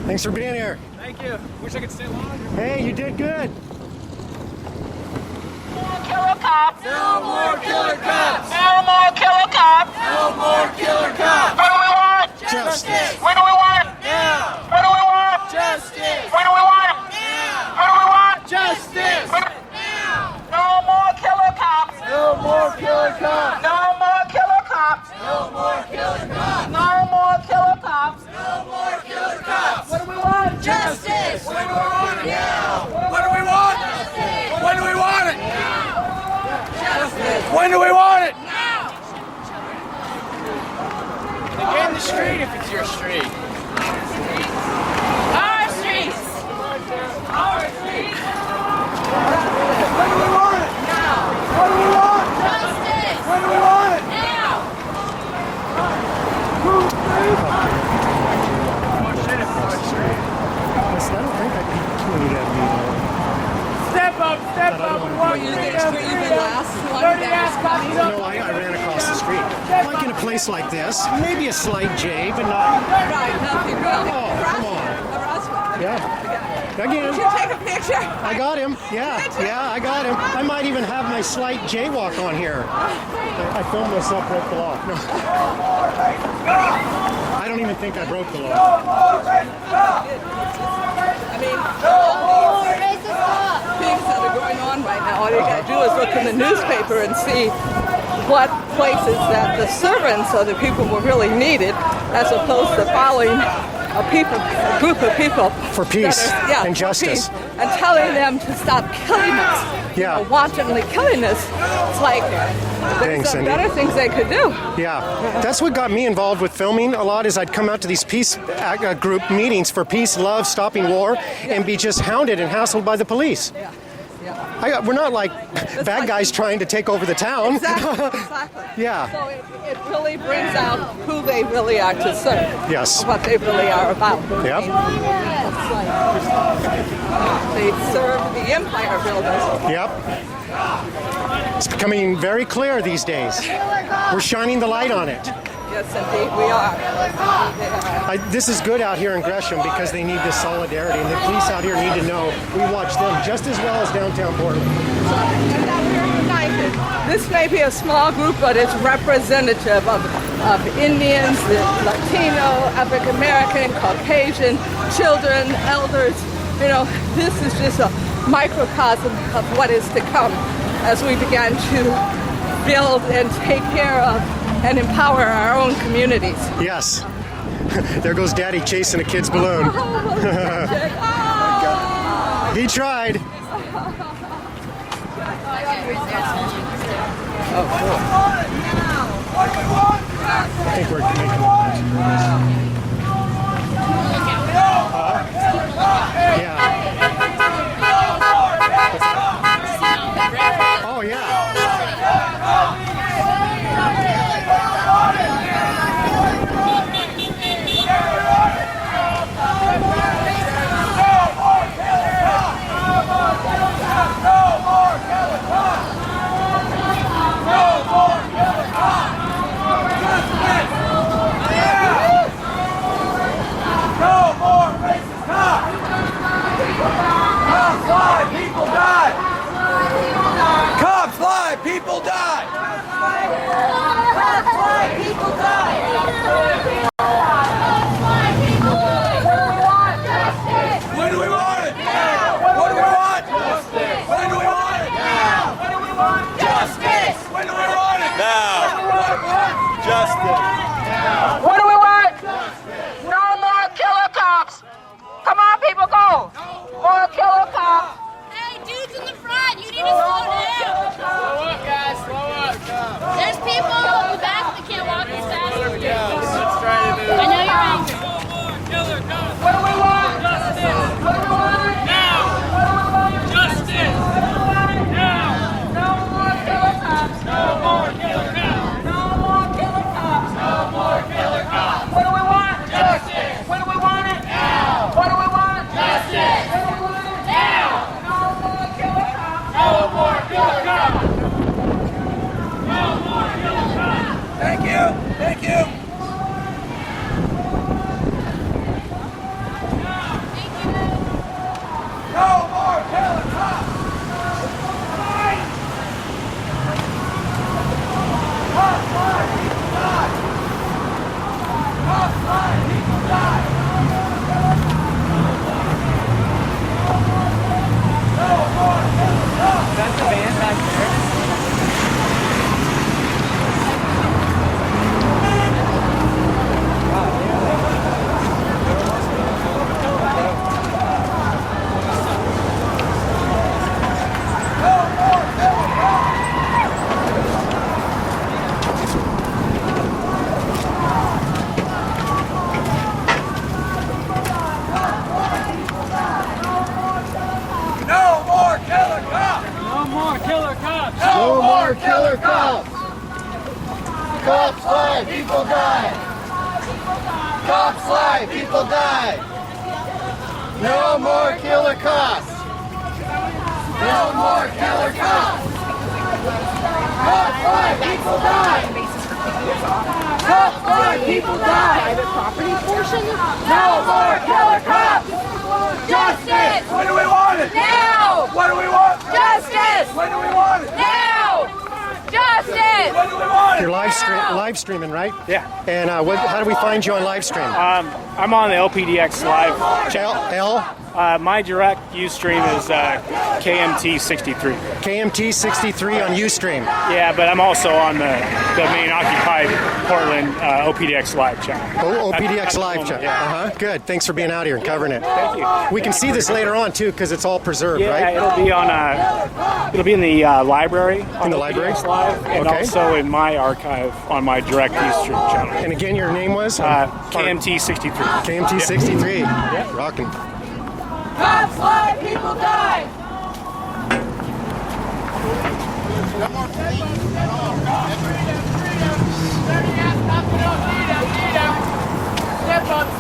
Thanks for being here. Thank you. Wish I could stay longer. Hey, you did good. Killer cops. No more killer cops. No more killer cops. No more killer cops. What do we want? Justice. When do we want it? Now. What do we want? Justice. When do we want it? Now. What do we want? Justice. Now. No more killer cops. No more killer cops. No more killer cops. No more killer cops. No more killer cops. No more killer cops. What do we want? Justice. When do we want it? Now. When do we want it? When do we want it? Justice. When do we want it? Now. Get in the street if it's your street. Our streets. Our streets. When do we want it? Now. What do we want? Justice. When do we want it? Now. I don't think I can include that. Step up, step up. We want you to get Were you the last one that was coming? No, I ran across the street. Like in a place like this, maybe a slight J, but not. Right, nothing really. Oh, come on. Harassment. Yeah. Again. Did you take a picture? I got him. Yeah, I got him. I might even have my slight jaywalk on here. I filmed myself break the law. No. I don't even think I broke the law. I mean, all these things that are going on right now, all you gotta do is look in the newspaper and see what places that the servants or the people were really needed, as opposed to following a group of people For peace that are, and for justice. peace, and telling them to stop killing us. Yeah. You know, wantonly killing us. It's like there's Thanks, some Cindy. better things they could do. Yeah, that's what got me involved with filming a lot. Is I'd come out to these peace group meetings for peace, love, stopping war, and be just hounded and hassled by the police. Yeah. We're not like bad guys trying to take over the town. Exactly. Yeah. So it really brings out who they really are to serve. Yes. What they really are about. Yep. It's like, they serve the empire builders. Yep. It's becoming very clear these days. We're shining the light on it. Yes, Yes, indeed we are. This is good out here in Gresham because they need this solidarity, and the police out here need to know we watch them just as well as downtown Portland. This may be a small group, but it's representative of Indians, the Latino, African American, Caucasian, children, elders. You know, this is just a microcosm of what is to come as we begin to build and take care of and empower our own communities. Yes. There goes Daddy chasing a kid's balloon. He tried. Oh, cool. I think we're making yeah. Oh, yeah. People die! Cops lie, people die! When do we want it? Now! What do we want? Justice! When do we want it? Now! What do we want? Justice! When do we want it? Now! Justice! What do we want? Justice! No more killer cops! Come on, people, go! More killer cops! Hey, dudes in the front, you need to slow down. Slow up, guys, slow up. There's people in the back that can't walk as fast as you. Let's try to move. I know you're angry. What do we want? Justice! What do we want? Now! Justice! Now! No more killer cops! No more killer cops! No more killer cops! No more killer cops! What do we want? Justice! When do we want it? Now! What do we want? Justice! When do we want it? Now! No more killer cops! No more killer cops! No more killer cops! Thank you! Thank you! No more killer cops! Cops lie, people die! Cops lie, people die! No more killer cops! Is that the band back there? No more killer cops! No more killer cops! No more killer cops! Cops lie, people die! Cops lie, people die! No more killer cops! No more killer cops! Cops lie, people die! Cops lie, people die! Private property portion? No more killer cops! Justice! When do we want it? Now! When do we want it? Justice! When do we want it? Now! Justice! When do we want it? You're live streaming, right? Yeah. And how do we find you on live stream? I'm on the LPDX live channel. My direct Ustream is KMT63. KMT63 on Ustream. Yeah, but I'm also on the main Occupy Portland OPDX live channel. Oh, OPDX live channel. chat. Yeah. Good. Thanks for being out here and covering it. Thank you. We can see this later on too because it's all preserved, Yeah, right? it'll be on it'll be in the library. In the library? OPDX Live, and Okay. also in my archive on my direct Ustream channel. And again, your name was KMT63. KMT63. Yeah. Rocking. Cops lie, people die!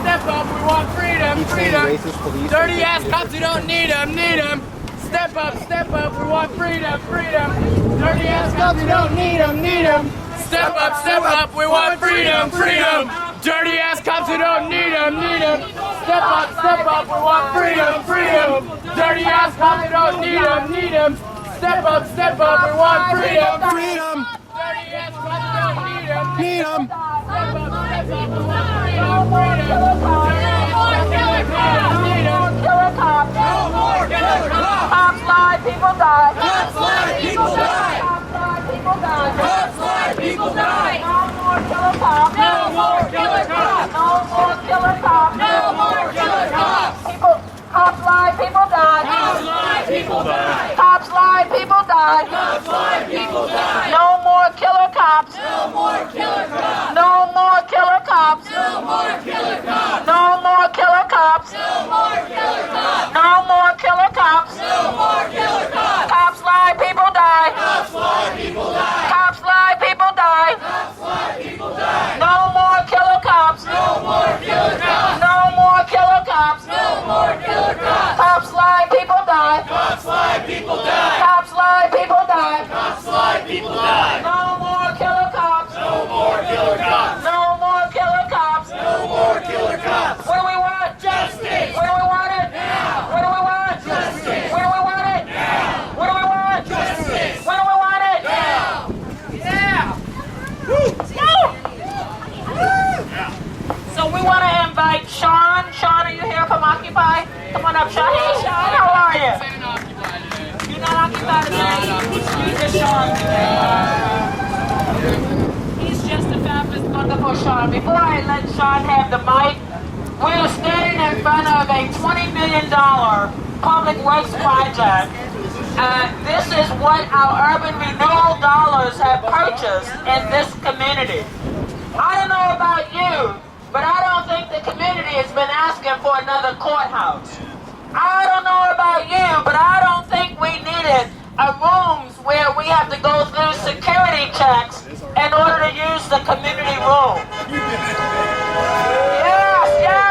Step up, we want freedom, freedom. Dirty ass cops who don't need them, need them. Step up, we want freedom, freedom. Dirty ass cops who don't need them, need them. Step up, we want freedom, freedom. Dirty ass cops who don't need them, need them. Step up, we want freedom, freedom. Dirty ass cops who don't need them, need them. Step up, we want freedom, freedom. Dirty ass cops who don't need them, need them. Step up, we want freedom, freedom. No more killer cops. Cops lie, people die. Cops lie, people die. Cops lie, people die. No more killer cops. No more killer cops. No more killer cops. No more killer cops. Cops lie, people die. Cops lie, people die. Cops lie, people die. Cops lie, people die. No more killer cops. No more killer cops. No more killer cops. No more killer cops. No more killer cops. No more killer cops. No more killer cops. No more killer cops. Cops lie, people die. Cops lie, people die. Cops lie, people die. Cops lie, people die. No more killer cops. No more killer cops. No more killer cops. No more killer cops. Cops lie, people die. Cops lie, people die. Cops lie, people die. Cops lie, people die. No more killer cops. No more killer cops. No more killer cops. No more killer cops. What do we want? Justice. What do we want it? Now. What do we want? Justice. What do we want it? Now. What do we want? Justice. What do we want it? Now. Yeah. So we want to invite Sean. Sean, are you here from Occupy? Come on up, Sean. Hey, Sean, how are you? You're not occupied today? He's just Sean today. He's just a fabulous, wonderful Sean. Before I let Sean have the mic, we're standing in front of a $20 million public works project. This is what our urban renewal dollars have purchased in this community. I don't know about you, but I don't think the community has been asking for another courthouse. I don't know about you, but I don't think we needed rooms where we have to go through security checks in order to use the community room.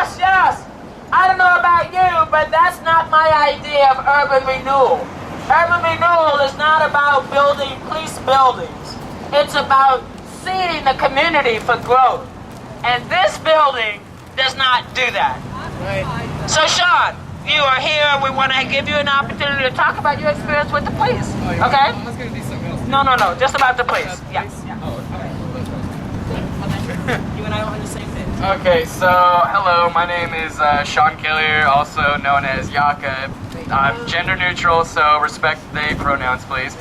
Yes. I don't know about you, but that's not my idea of urban renewal. Urban renewal is not about building police buildings. It's about seeding the community for growth. And this building does not do that. Right. So Sean, you are here. We want to give you an opportunity to talk about your experience with the police. Okay? I was going to do something else. No. Just about the police. Yeah. You and I are on the same page. Okay, so hello, my name is Sean Killier, also known as Yaka. I'm gender neutral, so respect they pronouns, please.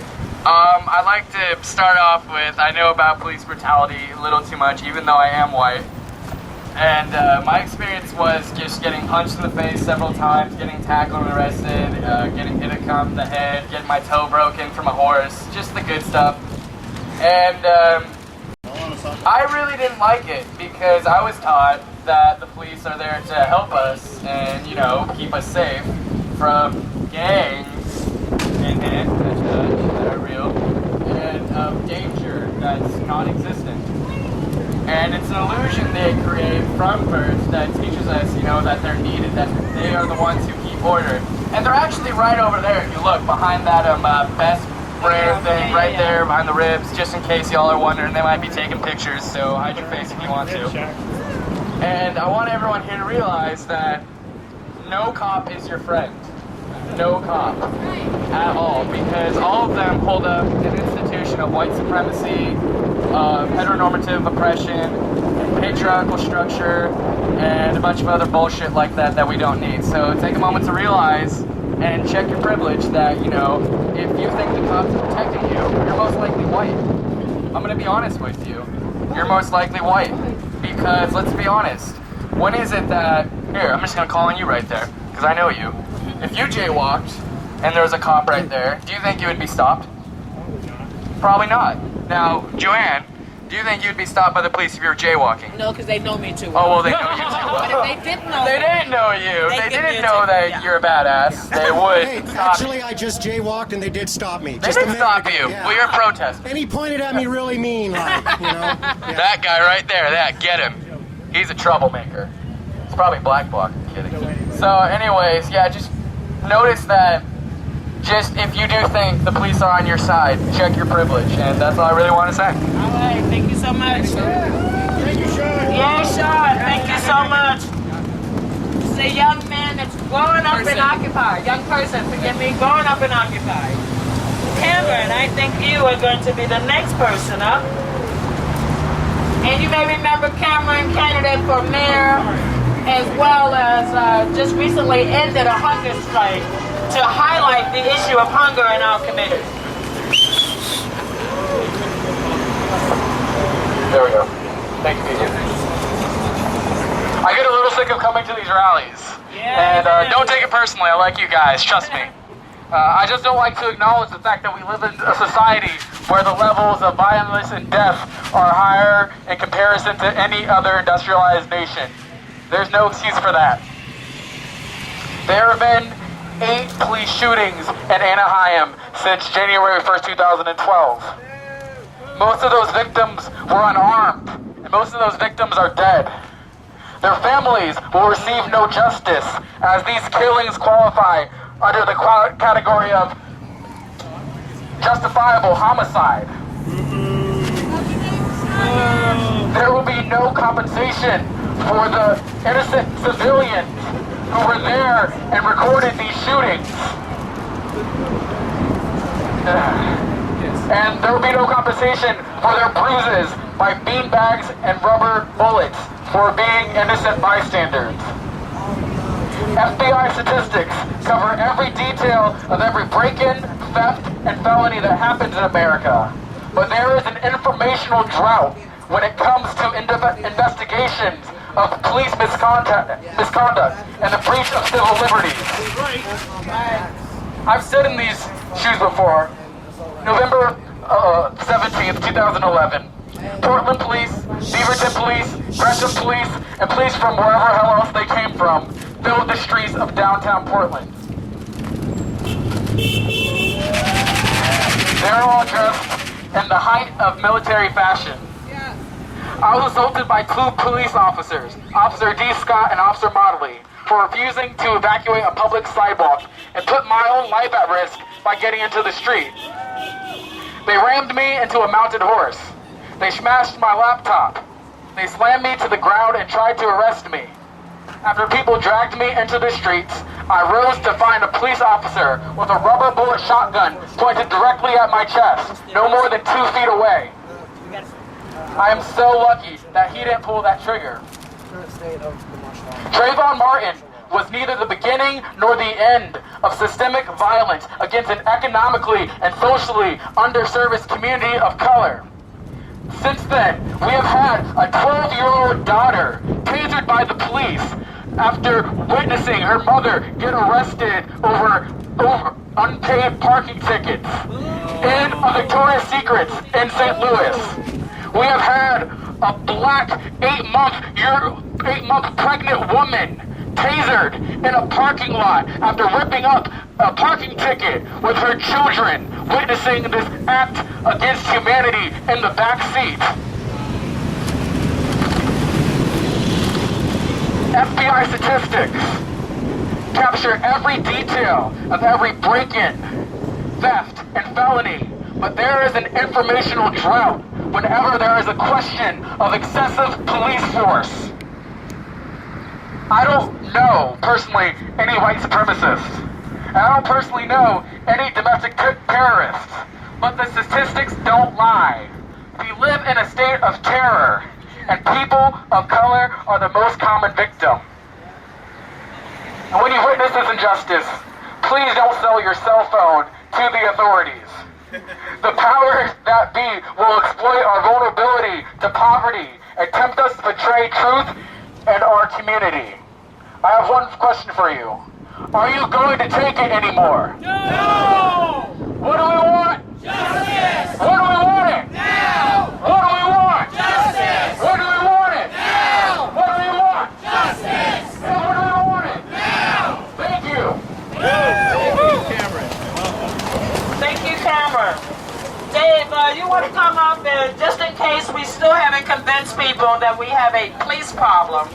I'd like to start off with, I know about police brutality a little too much, even though I am white. And my experience was just getting punched in the face several times, getting tackled and arrested, getting hit in the head, getting my toe broken from a horse, just the good stuff. And I really didn't like it because I was taught that the police are there to help us and, you know, keep us safe from gangs that are real and danger that's non-existent. And it's an illusion they create from birth that teaches us, you know, that they're needed, that they are the ones who keep order. And they're actually right over there if you look behind that best brand thing right there behind the ribs, just in case y'all are wondering. They might be taking pictures, so hide your face if you want to. And I want everyone here to realize that no cop is your friend. No cop at all, because all of them hold up an institution of white supremacy, heteronormative oppression, patriarchal structure, and a bunch of other bullshit like that that we don't need. So take a moment to realize and check your privilege that, you know, if you think the cops are protecting you, you're most likely white. I'm gonna be honest with you. You're most likely white. Because, let's be honest, when is it that, here, I'm just gonna call on you right there, because I know you. If you jaywalked and there was a cop right there, do you think you would be stopped? Probably not. Now, Joanne, do you think you'd be stopped by the police if you were jaywalking? No, because they know me too well. Oh, well, they know you too well. But if they didn't know They didn't know you. They didn't know that you're a badass. They would Hey, stop actually, I just jaywalked and they did stop me. They Just a didn't minute stop ago. you. Yeah. Well, you're a protester. And he pointed at me really mean, like, you know. Yeah. That guy right there, get him. He's a troublemaker. It's probably black bloc, I'm kidding. So anyways, yeah, just notice that just if you do think the police are on your side, check your privilege. And that's all I really want to say. All right, thank you so much. Thank you, Sean. Yeah, Sean, thank you so much. This is a young man that's growing up in Occupy. Young person, forgive me, growing up in Occupy. Cameron, I think you are going to be the next person up. And you may remember Cameron, candidate for mayor, as well as just recently ended a hunger strike to highlight the issue of hunger in our community. There we go. Thank you, PJ. I get a little sick of coming to these rallies. And don't take it personally, I like you guys, trust me. I just don't like to acknowledge the fact that we live in a society where the levels of violence and death are higher in comparison to any other industrialized nation. There's no excuse for that. There have been 8 police shootings in Anaheim since January 1st, 2012. Most of those victims were unarmed, and most of those victims are dead. Their families will receive no justice, as these killings qualify under the category of justifiable homicide. There will be no compensation for the innocent civilians who were there and recorded these shootings. And there will be no compensation for their bruises by beanbags and rubber bullets for being innocent bystanders. FBI statistics cover every detail of every break-in, theft, and felony that happens in America. But there is an informational drought when it comes to investigations of police misconduct and the breach of civil liberties. I've stood in these shoes before. November 17th, 2011. Portland police, Beaverton police, Gresham police, and police from wherever hell else they came from filled the streets of downtown Portland. They're all dressed in the height of military fashion. I was assaulted by 2 police officers, Officer D. Scott and Officer Motley, for refusing to evacuate a public sidewalk and put my own life at risk by getting into the street. They rammed me into a mounted horse. They smashed my laptop. They slammed me to the ground and tried to arrest me. After people dragged me into the streets, I rose to find a police officer with a rubber bullet shotgun pointed directly at my chest, no more than 2 feet away. I am so lucky that he didn't pull that trigger. Trayvon Martin was neither the beginning nor the end of systemic violence against an economically and socially underserviced community of color. Since then, we have had a 12-year-old daughter tasered by the police after witnessing her mother get arrested over unpaid parking tickets in a Victoria's Secret in St. Louis. We have had a black 8-month pregnant woman tasered in a parking lot after ripping up a parking ticket with her children, witnessing this act against humanity in the back seat. FBI statistics capture every detail of every break-in, theft, and felony, but there is an informational drought whenever there is a question of excessive police force. I don't know, personally, any white supremacists. And I don't personally know any domestic terrorists. But the statistics don't lie. We live in a state of terror, and people of color are the most common victim. And when you witness this injustice, please don't sell your cell phone to the authorities. The powers that be will exploit our vulnerability to poverty and tempt us to betray truth and our community. I have one question for you. Are you going to take it anymore? No! What do we want? Justice! What do we want it? Now! What do we want? Justice! What do we want it? Now! What do we want? Justice! And what do we want it? Now! Thank you. Thank you, Cameron. Dave, you want to come up and just in case we still haven't convinced people that we have a police problem,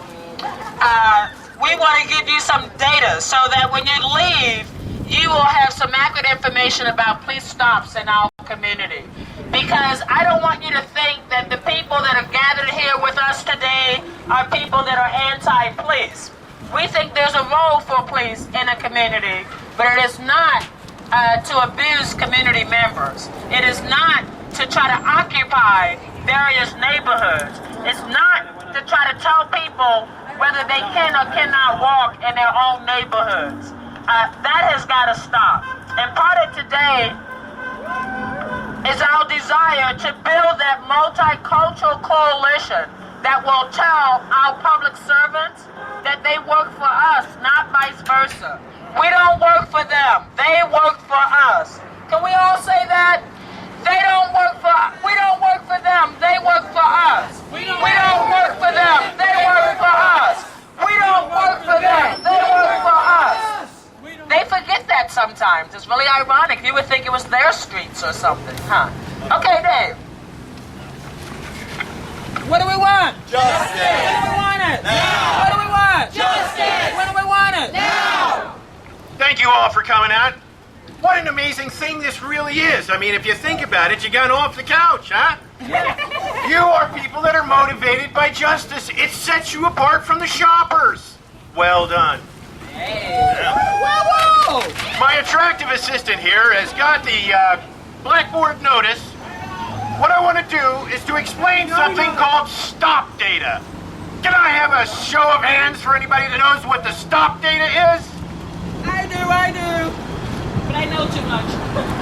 we want to give you some data so that when you leave, you will have some some accurate information about police stops in our community. Because I don't want you to think that the people that are gathered here with us today are people that are anti-police. We think there's a role for police in a community, but it is not to abuse community members. It is not to try to occupy various neighborhoods. It's not to try to tell people whether they can or cannot walk in their own neighborhoods. That has got to stop. And part of today is our desire to build that multicultural coalition that will tell our public servants that they work for us, not vice versa. We don't work for them, they work for us. Can we all say that? We don't work for them, they work for us. We don't work for them, they work for us. We don't work for them, they work for us. They forget that sometimes. It's really ironic. You would think it was their streets or something, huh? Okay, Dave. What do we want? Justice. When do we want it? Now. What do we want? Justice. When do we want it? Now. Thank you all for coming out. What an amazing thing this really is. I mean, if you think about it, you got off the couch, huh? You are people that are motivated by justice. It sets you apart from the shoppers. Well done. My attractive assistant here has got the blackboard notice. What I want to do is to explain something called stop data. Can I have a show of hands for anybody that knows what the stop data is? I do. But I know too much.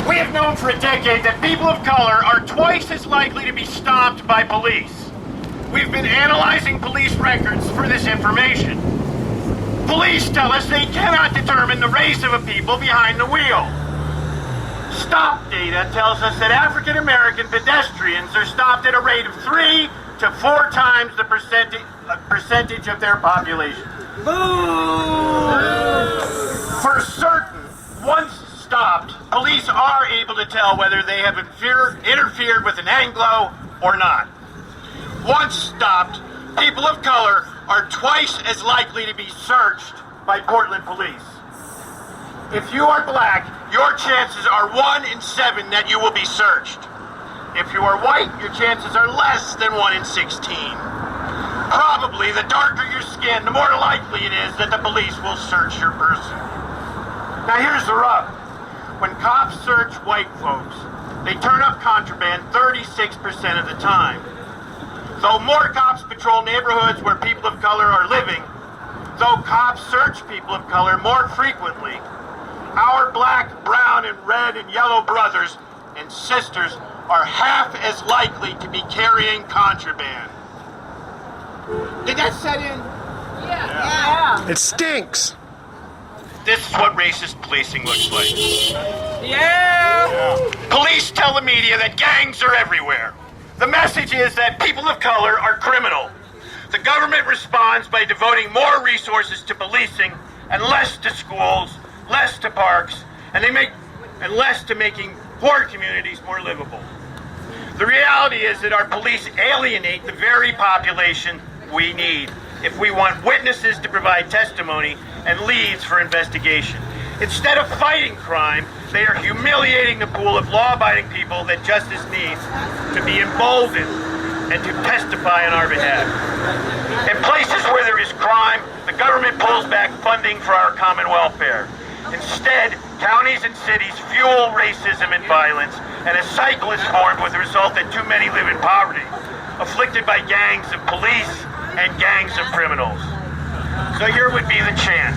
We have known for a decade that people of color are twice as likely to be stopped by police. We've been analyzing police records for this information. Police tell us they cannot determine the race of a people behind the wheel. Stop data tells us that African American pedestrians are stopped at a rate of 3 to 4 times the percentage of their population. For certain, once stopped, police are able to tell whether they have interfered with an Anglo or not. Once stopped, people of color are twice as likely to be searched by Portland police. If you are black, your chances are 1 in 7 that you will be searched. If you are white, your chances are less than 1 in 16. Probably the darker your skin, the more likely it is that the police will search your person. Now here's the rub. When cops search white folks, they turn up contraband 36% of the time. Though more cops patrol neighborhoods where people of color are living, though cops search people of color more frequently, our black, brown, and red and yellow brothers and sisters are half as likely to be carrying contraband. Did that set in? Yeah. It stinks. This is what racist policing looks like. Yeah. Police tell the media that gangs are everywhere. The message is that people of color are criminal. The government responds by devoting more resources to policing and less to schools, less to parks, and less to making poor communities more livable. The reality is that our police alienate the very population we need if we want witnesses to provide testimony and leads for investigation. Instead of fighting crime, they are humiliating the pool of law-abiding people that justice needs to be emboldened and to testify on our behalf. In places where there is crime, the government pulls back funding for our common welfare. Instead, counties and cities fuel racism and violence, and a cycle is formed with the result that too many live in poverty, afflicted by gangs of police and gangs of criminals. So here would be the chant.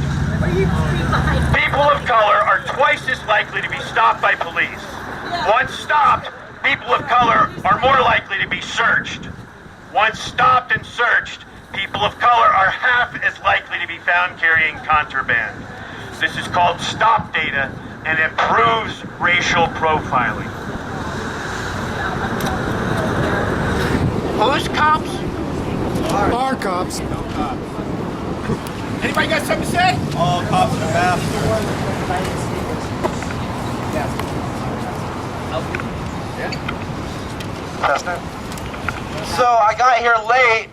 People of color are twice as likely to be stopped by police. Once stopped, people of color are more likely to be searched. Once stopped and searched, people of color are half as likely to be found carrying contraband. This is called stop data and improves racial profiling. Who's cops? Our cops. Anybody got something to say? All cops are bastards. So I got here late,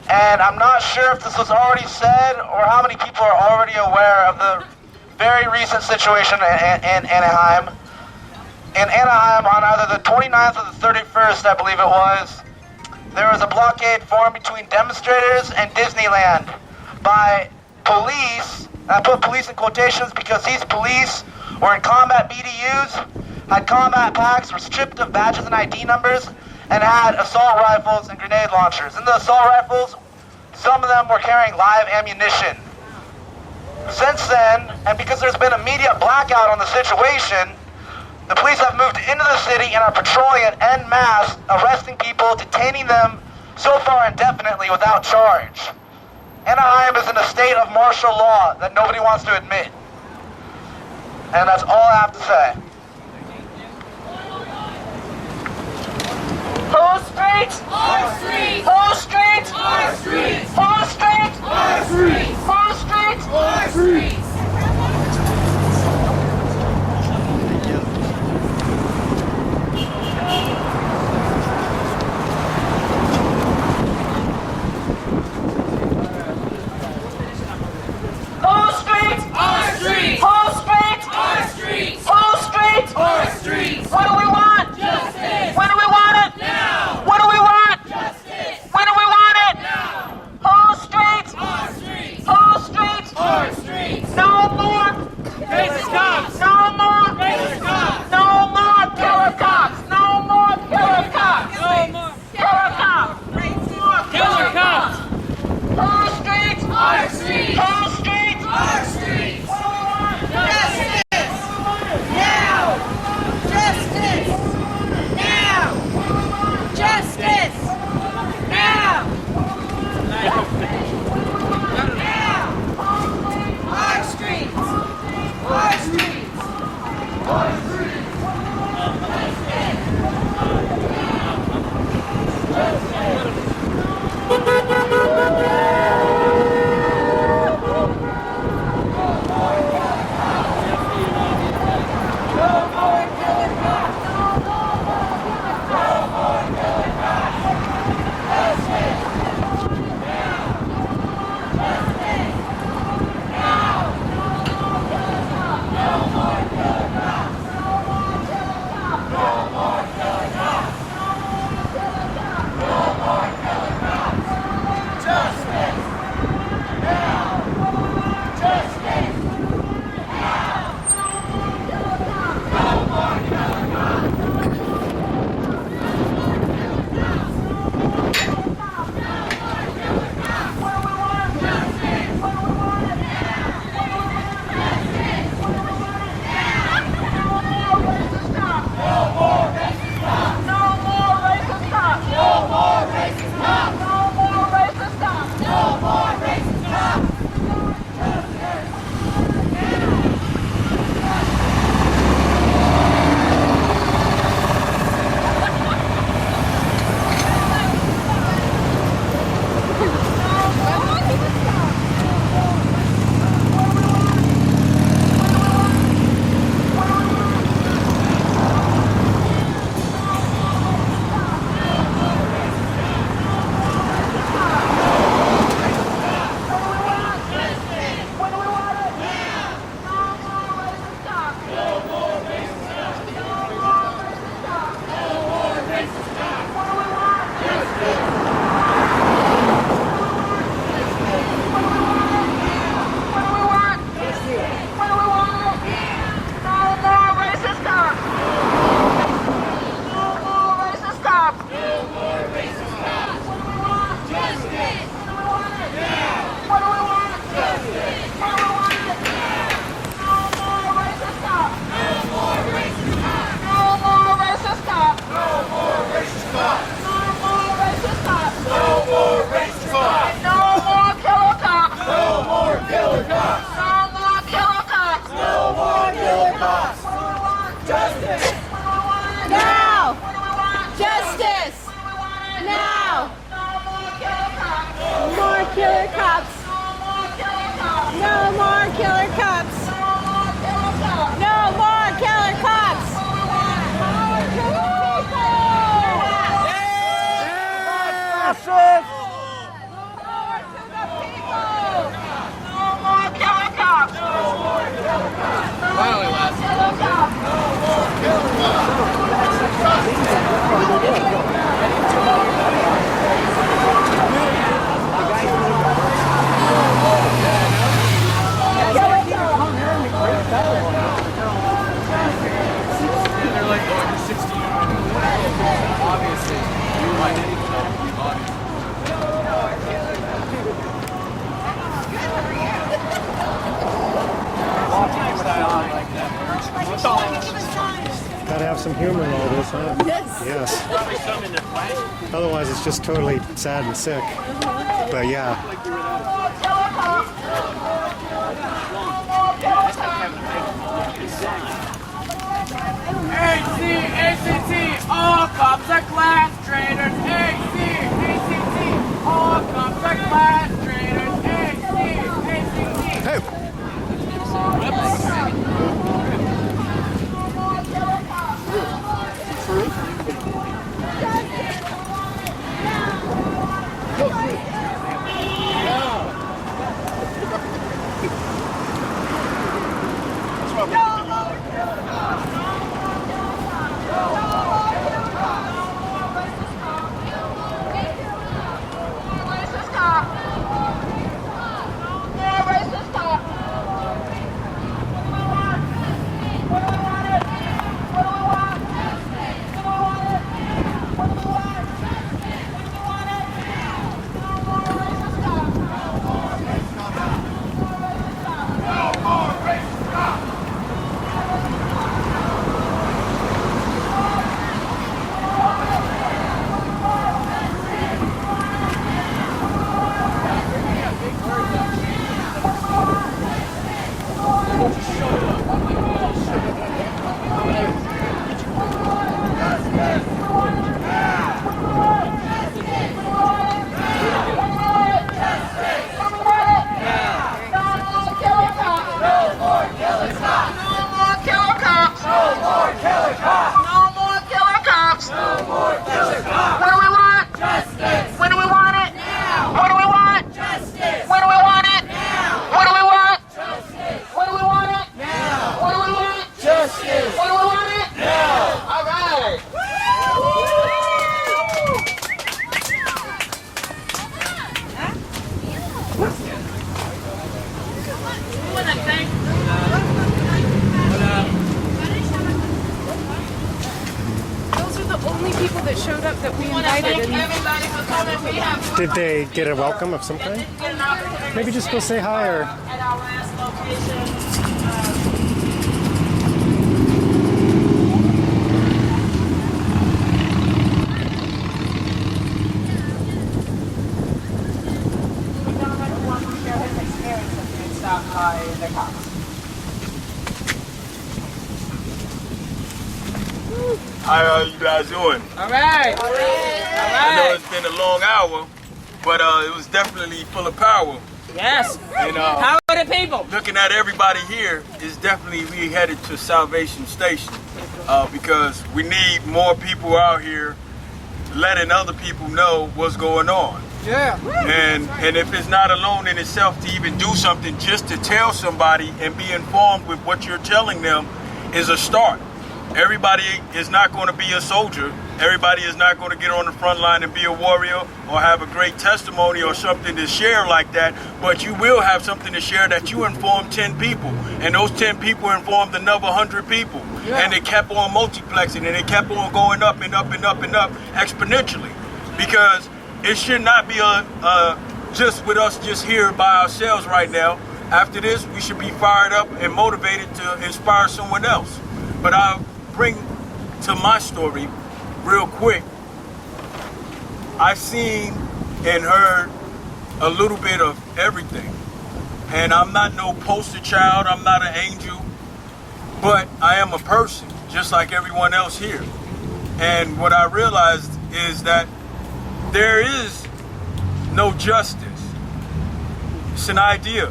and I'm not sure if this was already said or how many people are already aware of the very recent situation in Anaheim. In Anaheim, on either the 29th or the 31st, I believe it was, there was a blockade formed between demonstrators and Disneyland by police. I put police in quotations because these police were in combat BDUs, had combat packs, were stripped of badges and ID numbers, and had assault rifles and grenade launchers. In the assault rifles, some of them were carrying live ammunition. Since then, and because there's been immediate blackout on the situation, the police have moved into the city and are patrolling it en masse, arresting people, detaining them so far indefinitely without charge. Anaheim is in a state of martial law that nobody wants to admit. And that's all I have to say. Whose street? Our street. Whose street? Our street. Whose street? Our street. Whose street? Our street. Whose street? Our street. Whose street? Our street. Whose street? Our street. What do we want? Justice. When do we want it? Now. What do we want? Justice. When do we want it? Now. Whose street? Our street. Whose street? Our street. No more racist cops. No more racist cops. No more killer cops. No more killer cops. No more killer cops. Killer cops. Whose street? Our street. Whose street? Our street. What do we want? Justice. Now. Justice. Now. Justice. Now. Now. Our streets. Our streets. Our streets. killer cops. No more killer cops. No more killer cops. Power to the people. Power to the people. No more killer cops. Gotta have some humor in all this, huh? Yes. Yes. Otherwise, it's just totally sad and sick. But yeah. ACT, all cops are class traitors. ACT, all cops are class traitors. ACT. That showed up that we invited. Did they get a welcome of some kind? Maybe just go say hi or... At our last location, we don't let one share his experience of being stopped by the cops. How you guys doing? All right. I know it's been a long hour, but it was definitely full of power. Yes. And how are the people? Looking at everybody here is definitely we headed to Salvation Station because we need more people out here letting other people know what's going on. Yeah. And if it's not alone in itself to even do something, just to tell somebody and be informed with what you're telling them is a start. Everybody is not going to be a soldier. Everybody is not going to get on the front line and be a warrior or have a great testimony or something to share like that. But you will have something to share that you informed 10 people. And those 10 people informed another 100 people. Yeah. And it kept on multiplexing and it kept on going up and up and up and up exponentially. Because it should not be just with us just here by ourselves right now. After this, we should be fired up and motivated to inspire someone else. But I'll bring to my story real quick. I've seen and heard a little bit of everything. And I'm not no poster child, I'm not an angel, but I am a person, just like everyone else here. And what I realized is that there is no justice. It's an idea.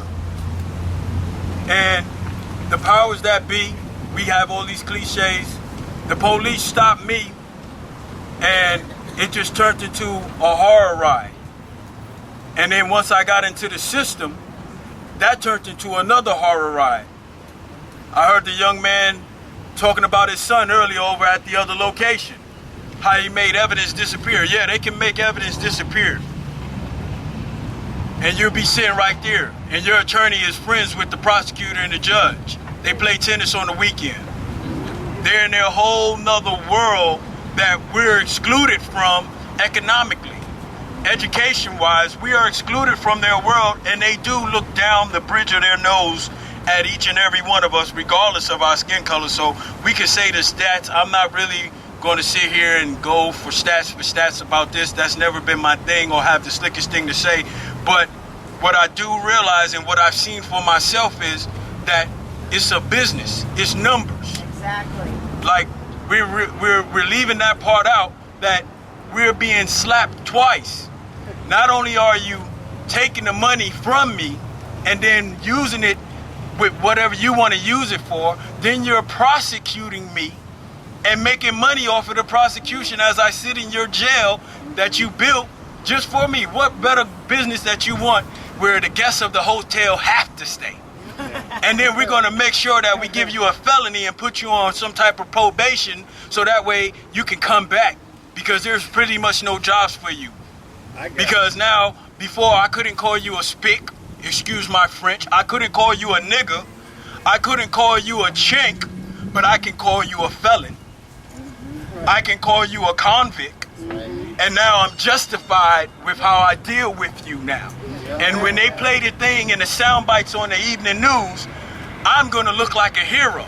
And the powers that be, we have all these cliches. The police stopped me and it just turned into a horror ride. And then once I got into the system, that turned into another horror ride. I heard the young man talking about his son earlier over at the other location. How he made evidence disappear. Yeah, they can make evidence disappear. And you'll be sitting right there. And your attorney is friends with the prosecutor and the judge. They play tennis on the weekend. They're in their whole nother world that we're excluded from economically. Education-wise, we are excluded from their world, and they do look down the bridge of their nose at each and every one of us, regardless of our skin color. So we can say the stats. I'm not really going to sit here and go for stats about this. That's never been my thing or have the slickest thing to say. But what I do realize and what I've seen for myself is that it's a business. It's numbers. Exactly. Like we're leaving that part out, that we're being slapped twice. Not only are you taking the money from me and then using it with whatever you want to use it for, then you're prosecuting me and making money off of the prosecution as I sit in your jail that you built just for me. What better business that you want where the guests of the hotel have to stay? And then we're going to make sure that we give you a felony and put you on some type of probation so that way you can come back, because there's pretty much no jobs for you. Because now, before I couldn't call you a spick, excuse my French, I couldn't call you a nigger, I couldn't call you a chink, but I can call you a felon. I can call you a convict. And now I'm justified with how I deal with you now. And when they play the thing in the sound bites on the evening news, I'm gonna look like a hero.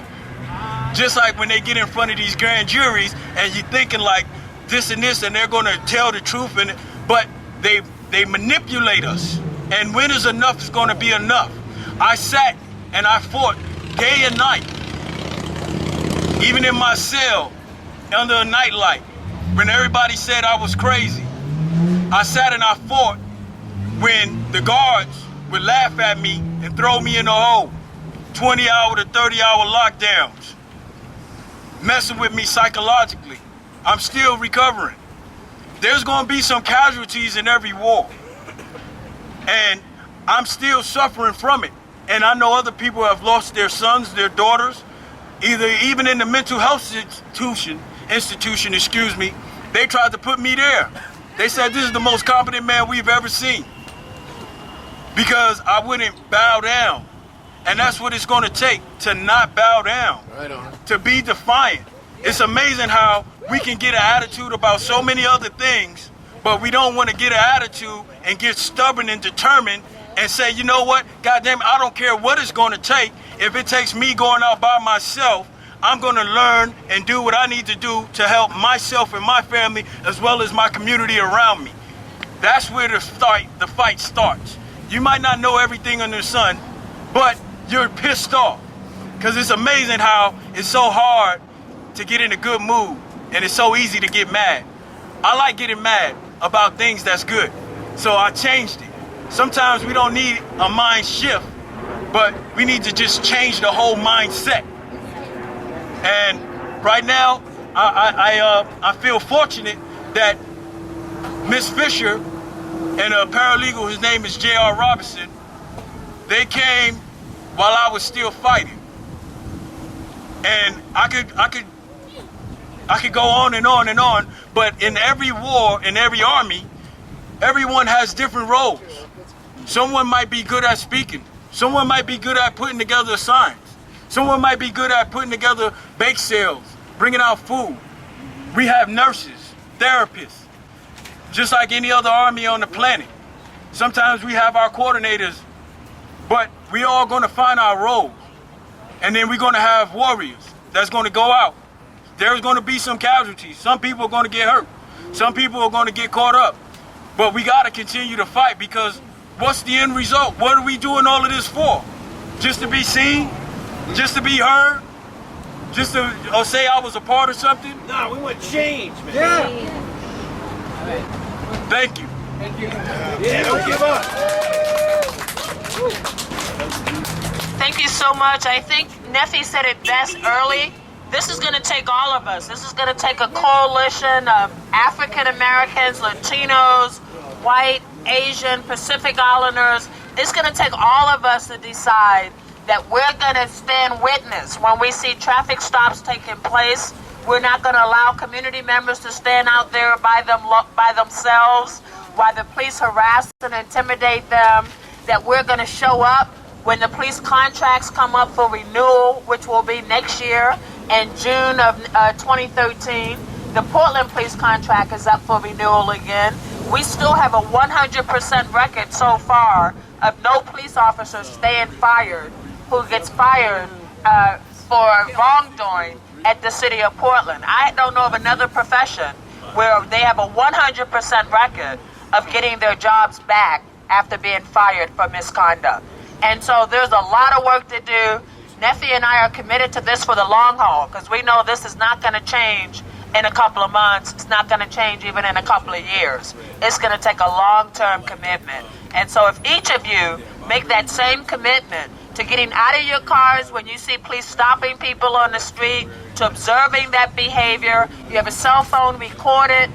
Just like when they get in front of these grand juries and you're thinking like this and this and they're gonna tell the truth, but they manipulate us. And when is enough is gonna be enough. I sat and I fought day and night, even in my cell, under a nightlight, when everybody said I was crazy. I sat and I fought when the guards would laugh at me and throw me in the hole. 20-hour to 30-hour lockdowns, messing with me psychologically. I'm still recovering. There's gonna be some casualties in every war. And I'm still suffering from it. And I know other people have lost their sons, their daughters, even in the mental health institution, they tried to put me there. They said this is the most competent man we've ever seen, because I wouldn't bow down. And that's what it's gonna take, to not bow down, right on. To be defiant. It's amazing how we can get an attitude about so many other things, but we don't want to get an attitude and get stubborn and determined and say, you know what, goddamn, I don't care what it's gonna take. If it takes me going out by myself, I'm gonna learn and do what I need to do to help myself and my family as well as my community around me. That's where the fight starts. You might not know everything under the sun, but you're pissed off. Because it's amazing how it's so hard to get in a good mood and it's so easy to get mad. I like getting mad about things that's good, so I changed it. Sometimes we don't need a mind shift, but we need to just change the whole mindset. And right now, I feel fortunate that Miss Fisher and a paralegal, his name is J.R. Robinson, they came while I was still fighting. And I could go on and on and on, but in every war, in every army, everyone has different roles. Someone might be good at speaking. Someone might be good at putting together signs. Someone might be good at putting together bake sales, bringing out food. We have nurses, therapists, just like any other army on the planet. Sometimes we have our coordinators, but we all gonna find our roles. And then we're gonna have warriors that's gonna go out. There's gonna be some casualties. Some people are gonna get hurt. Some people are gonna get caught up. But we gotta continue to fight, because what's the end result? What are we doing all of this for? Just to be seen? Just to be heard? Just to say I was a part of something? No, we want change, man. Yeah. Thank you. Thank you. Yeah, don't give up. Thank you so much. I think Neffy said it best early. This is going to take all of us. This is going to take a coalition of African Americans, Latinos, white, Asian, Pacific Islanders. It's going to take all of us to decide that we're going to stand witness when we see traffic stops taking place. We're not going to allow community members to stand out there by themselves while the police harass and intimidate them. That we're going to show up when the police contracts come up for renewal, which will be next year in June of 2013. The Portland police contract is up for renewal again. We still have a 100% record so far of no police officers staying fired who gets fired for wrongdoing at the city of Portland. I don't know of another profession where they have a 100% record of getting their jobs back after being fired for misconduct. And so there's a lot of work to do. Neffy and I are committed to this for the long haul because we know this is not going to change in a couple of months. It's not going to change even in a couple of years. It's going to take a long-term commitment. And so if each of you make that same commitment to getting out of your cars when you see police stopping people on the street, to observing that behavior, you have a cell phone, record it.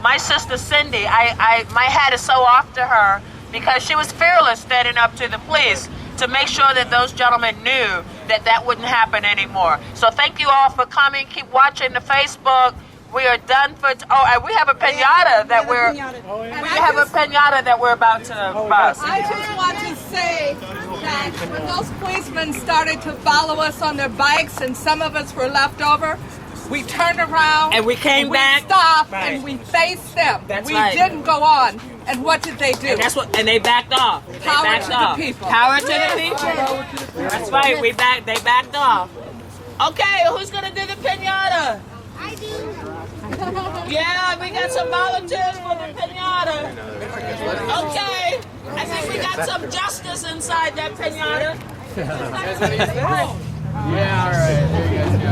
My sister Cindy, my hat is so off to her because she was fearless standing up to the police to make sure that those gentlemen knew that that wouldn't happen anymore. So thank you all for coming. Keep watching the Facebook. We are done for. And we have a pinata that we're. We have a pinata that we're about to bust. I just want to say that when those policemen started to follow us on their bikes, and some of us were left over, we turned around and we came back. We stopped and we faced them. We didn't go on. And what did they do? And that's what. And they backed off. Power to the people. Power to the people. That's right. They backed off. Okay, who's gonna do the pinata? I do. Yeah, we got some volunteers for the pinata. Okay, I think we got some justice inside that pinata. Yeah, all right. There you guys go.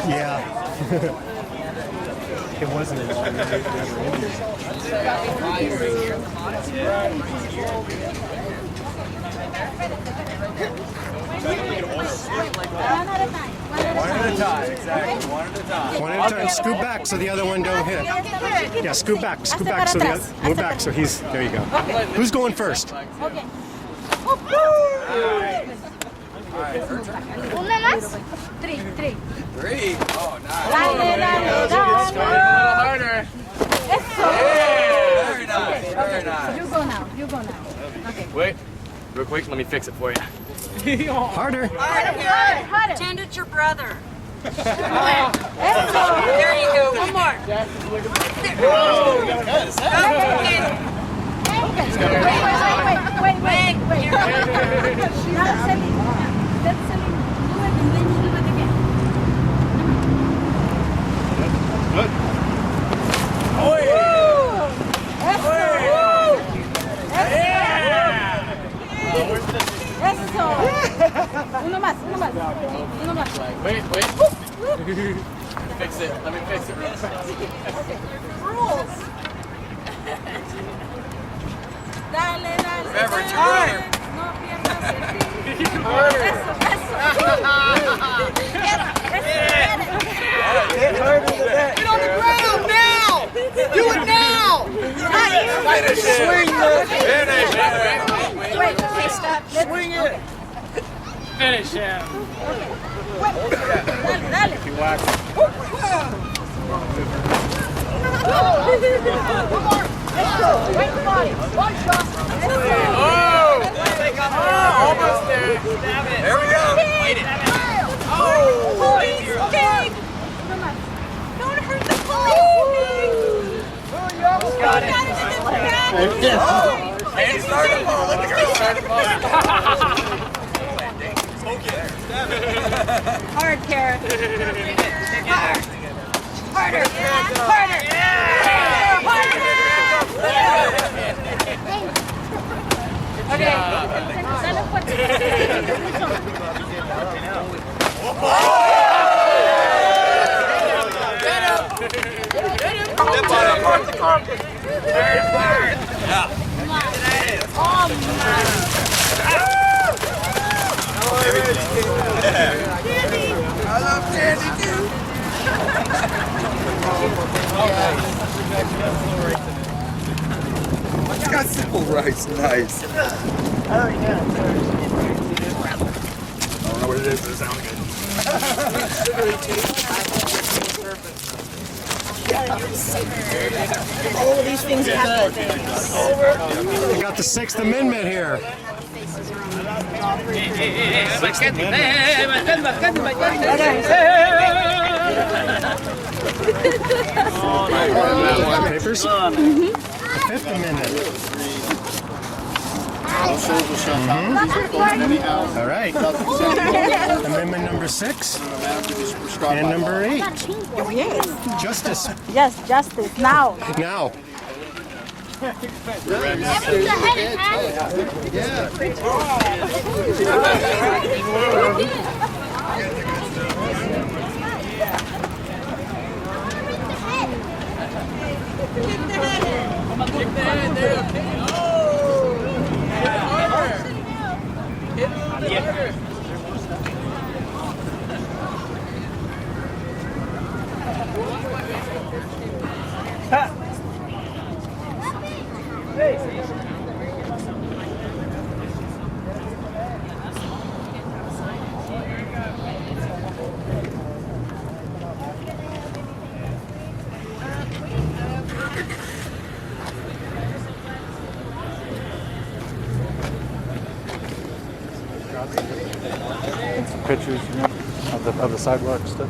Yeah. It wasn't. One at a time, exactly. One at a time. One at a time. Scoot back so the other one don't hit. Yeah, scoot back so the other. Move back so he's. There you go. Who's going first? Okay. Una más. Three. Three. Oh, nice. Harder. Very nice. Very nice. You go now. Okay. Wait. Real quick, let me fix it for you. Harder. Harder. Pretend it's your brother. There you go. One more. Wait. Now Celine. Let Celine do it and then you do it again. Good. Eso. Uno más. Wait. Fix it. Let me fix it real fast. Rules. Dale. Remember, it's your brother. No pierdas el Eso. Get harder than that. Get on the ground now! Do it now! Finish it. Swing it. Finish it. Wait, stop. Swing it. Finish him. Dale. He whacked. Let's go. Wait for it. One shot. Almost there. There we go. Okay. Don't hurt the police. You almost got it. Hey, start the ball. Let the girl start the ball. Hard, Kara. Harder. Okay. Dale fuerte. I love candy too. It's got simple rice. Nice. I don't know what it is, but it sounds good. All of these things have things. We got the Sixth Amendment here. Papers? The Fifth Amendment. All right. Amendment number 6 and number 8. Yes. Justice. Yes, justice. Now. Now. Pictures, of the sidewalk stuff.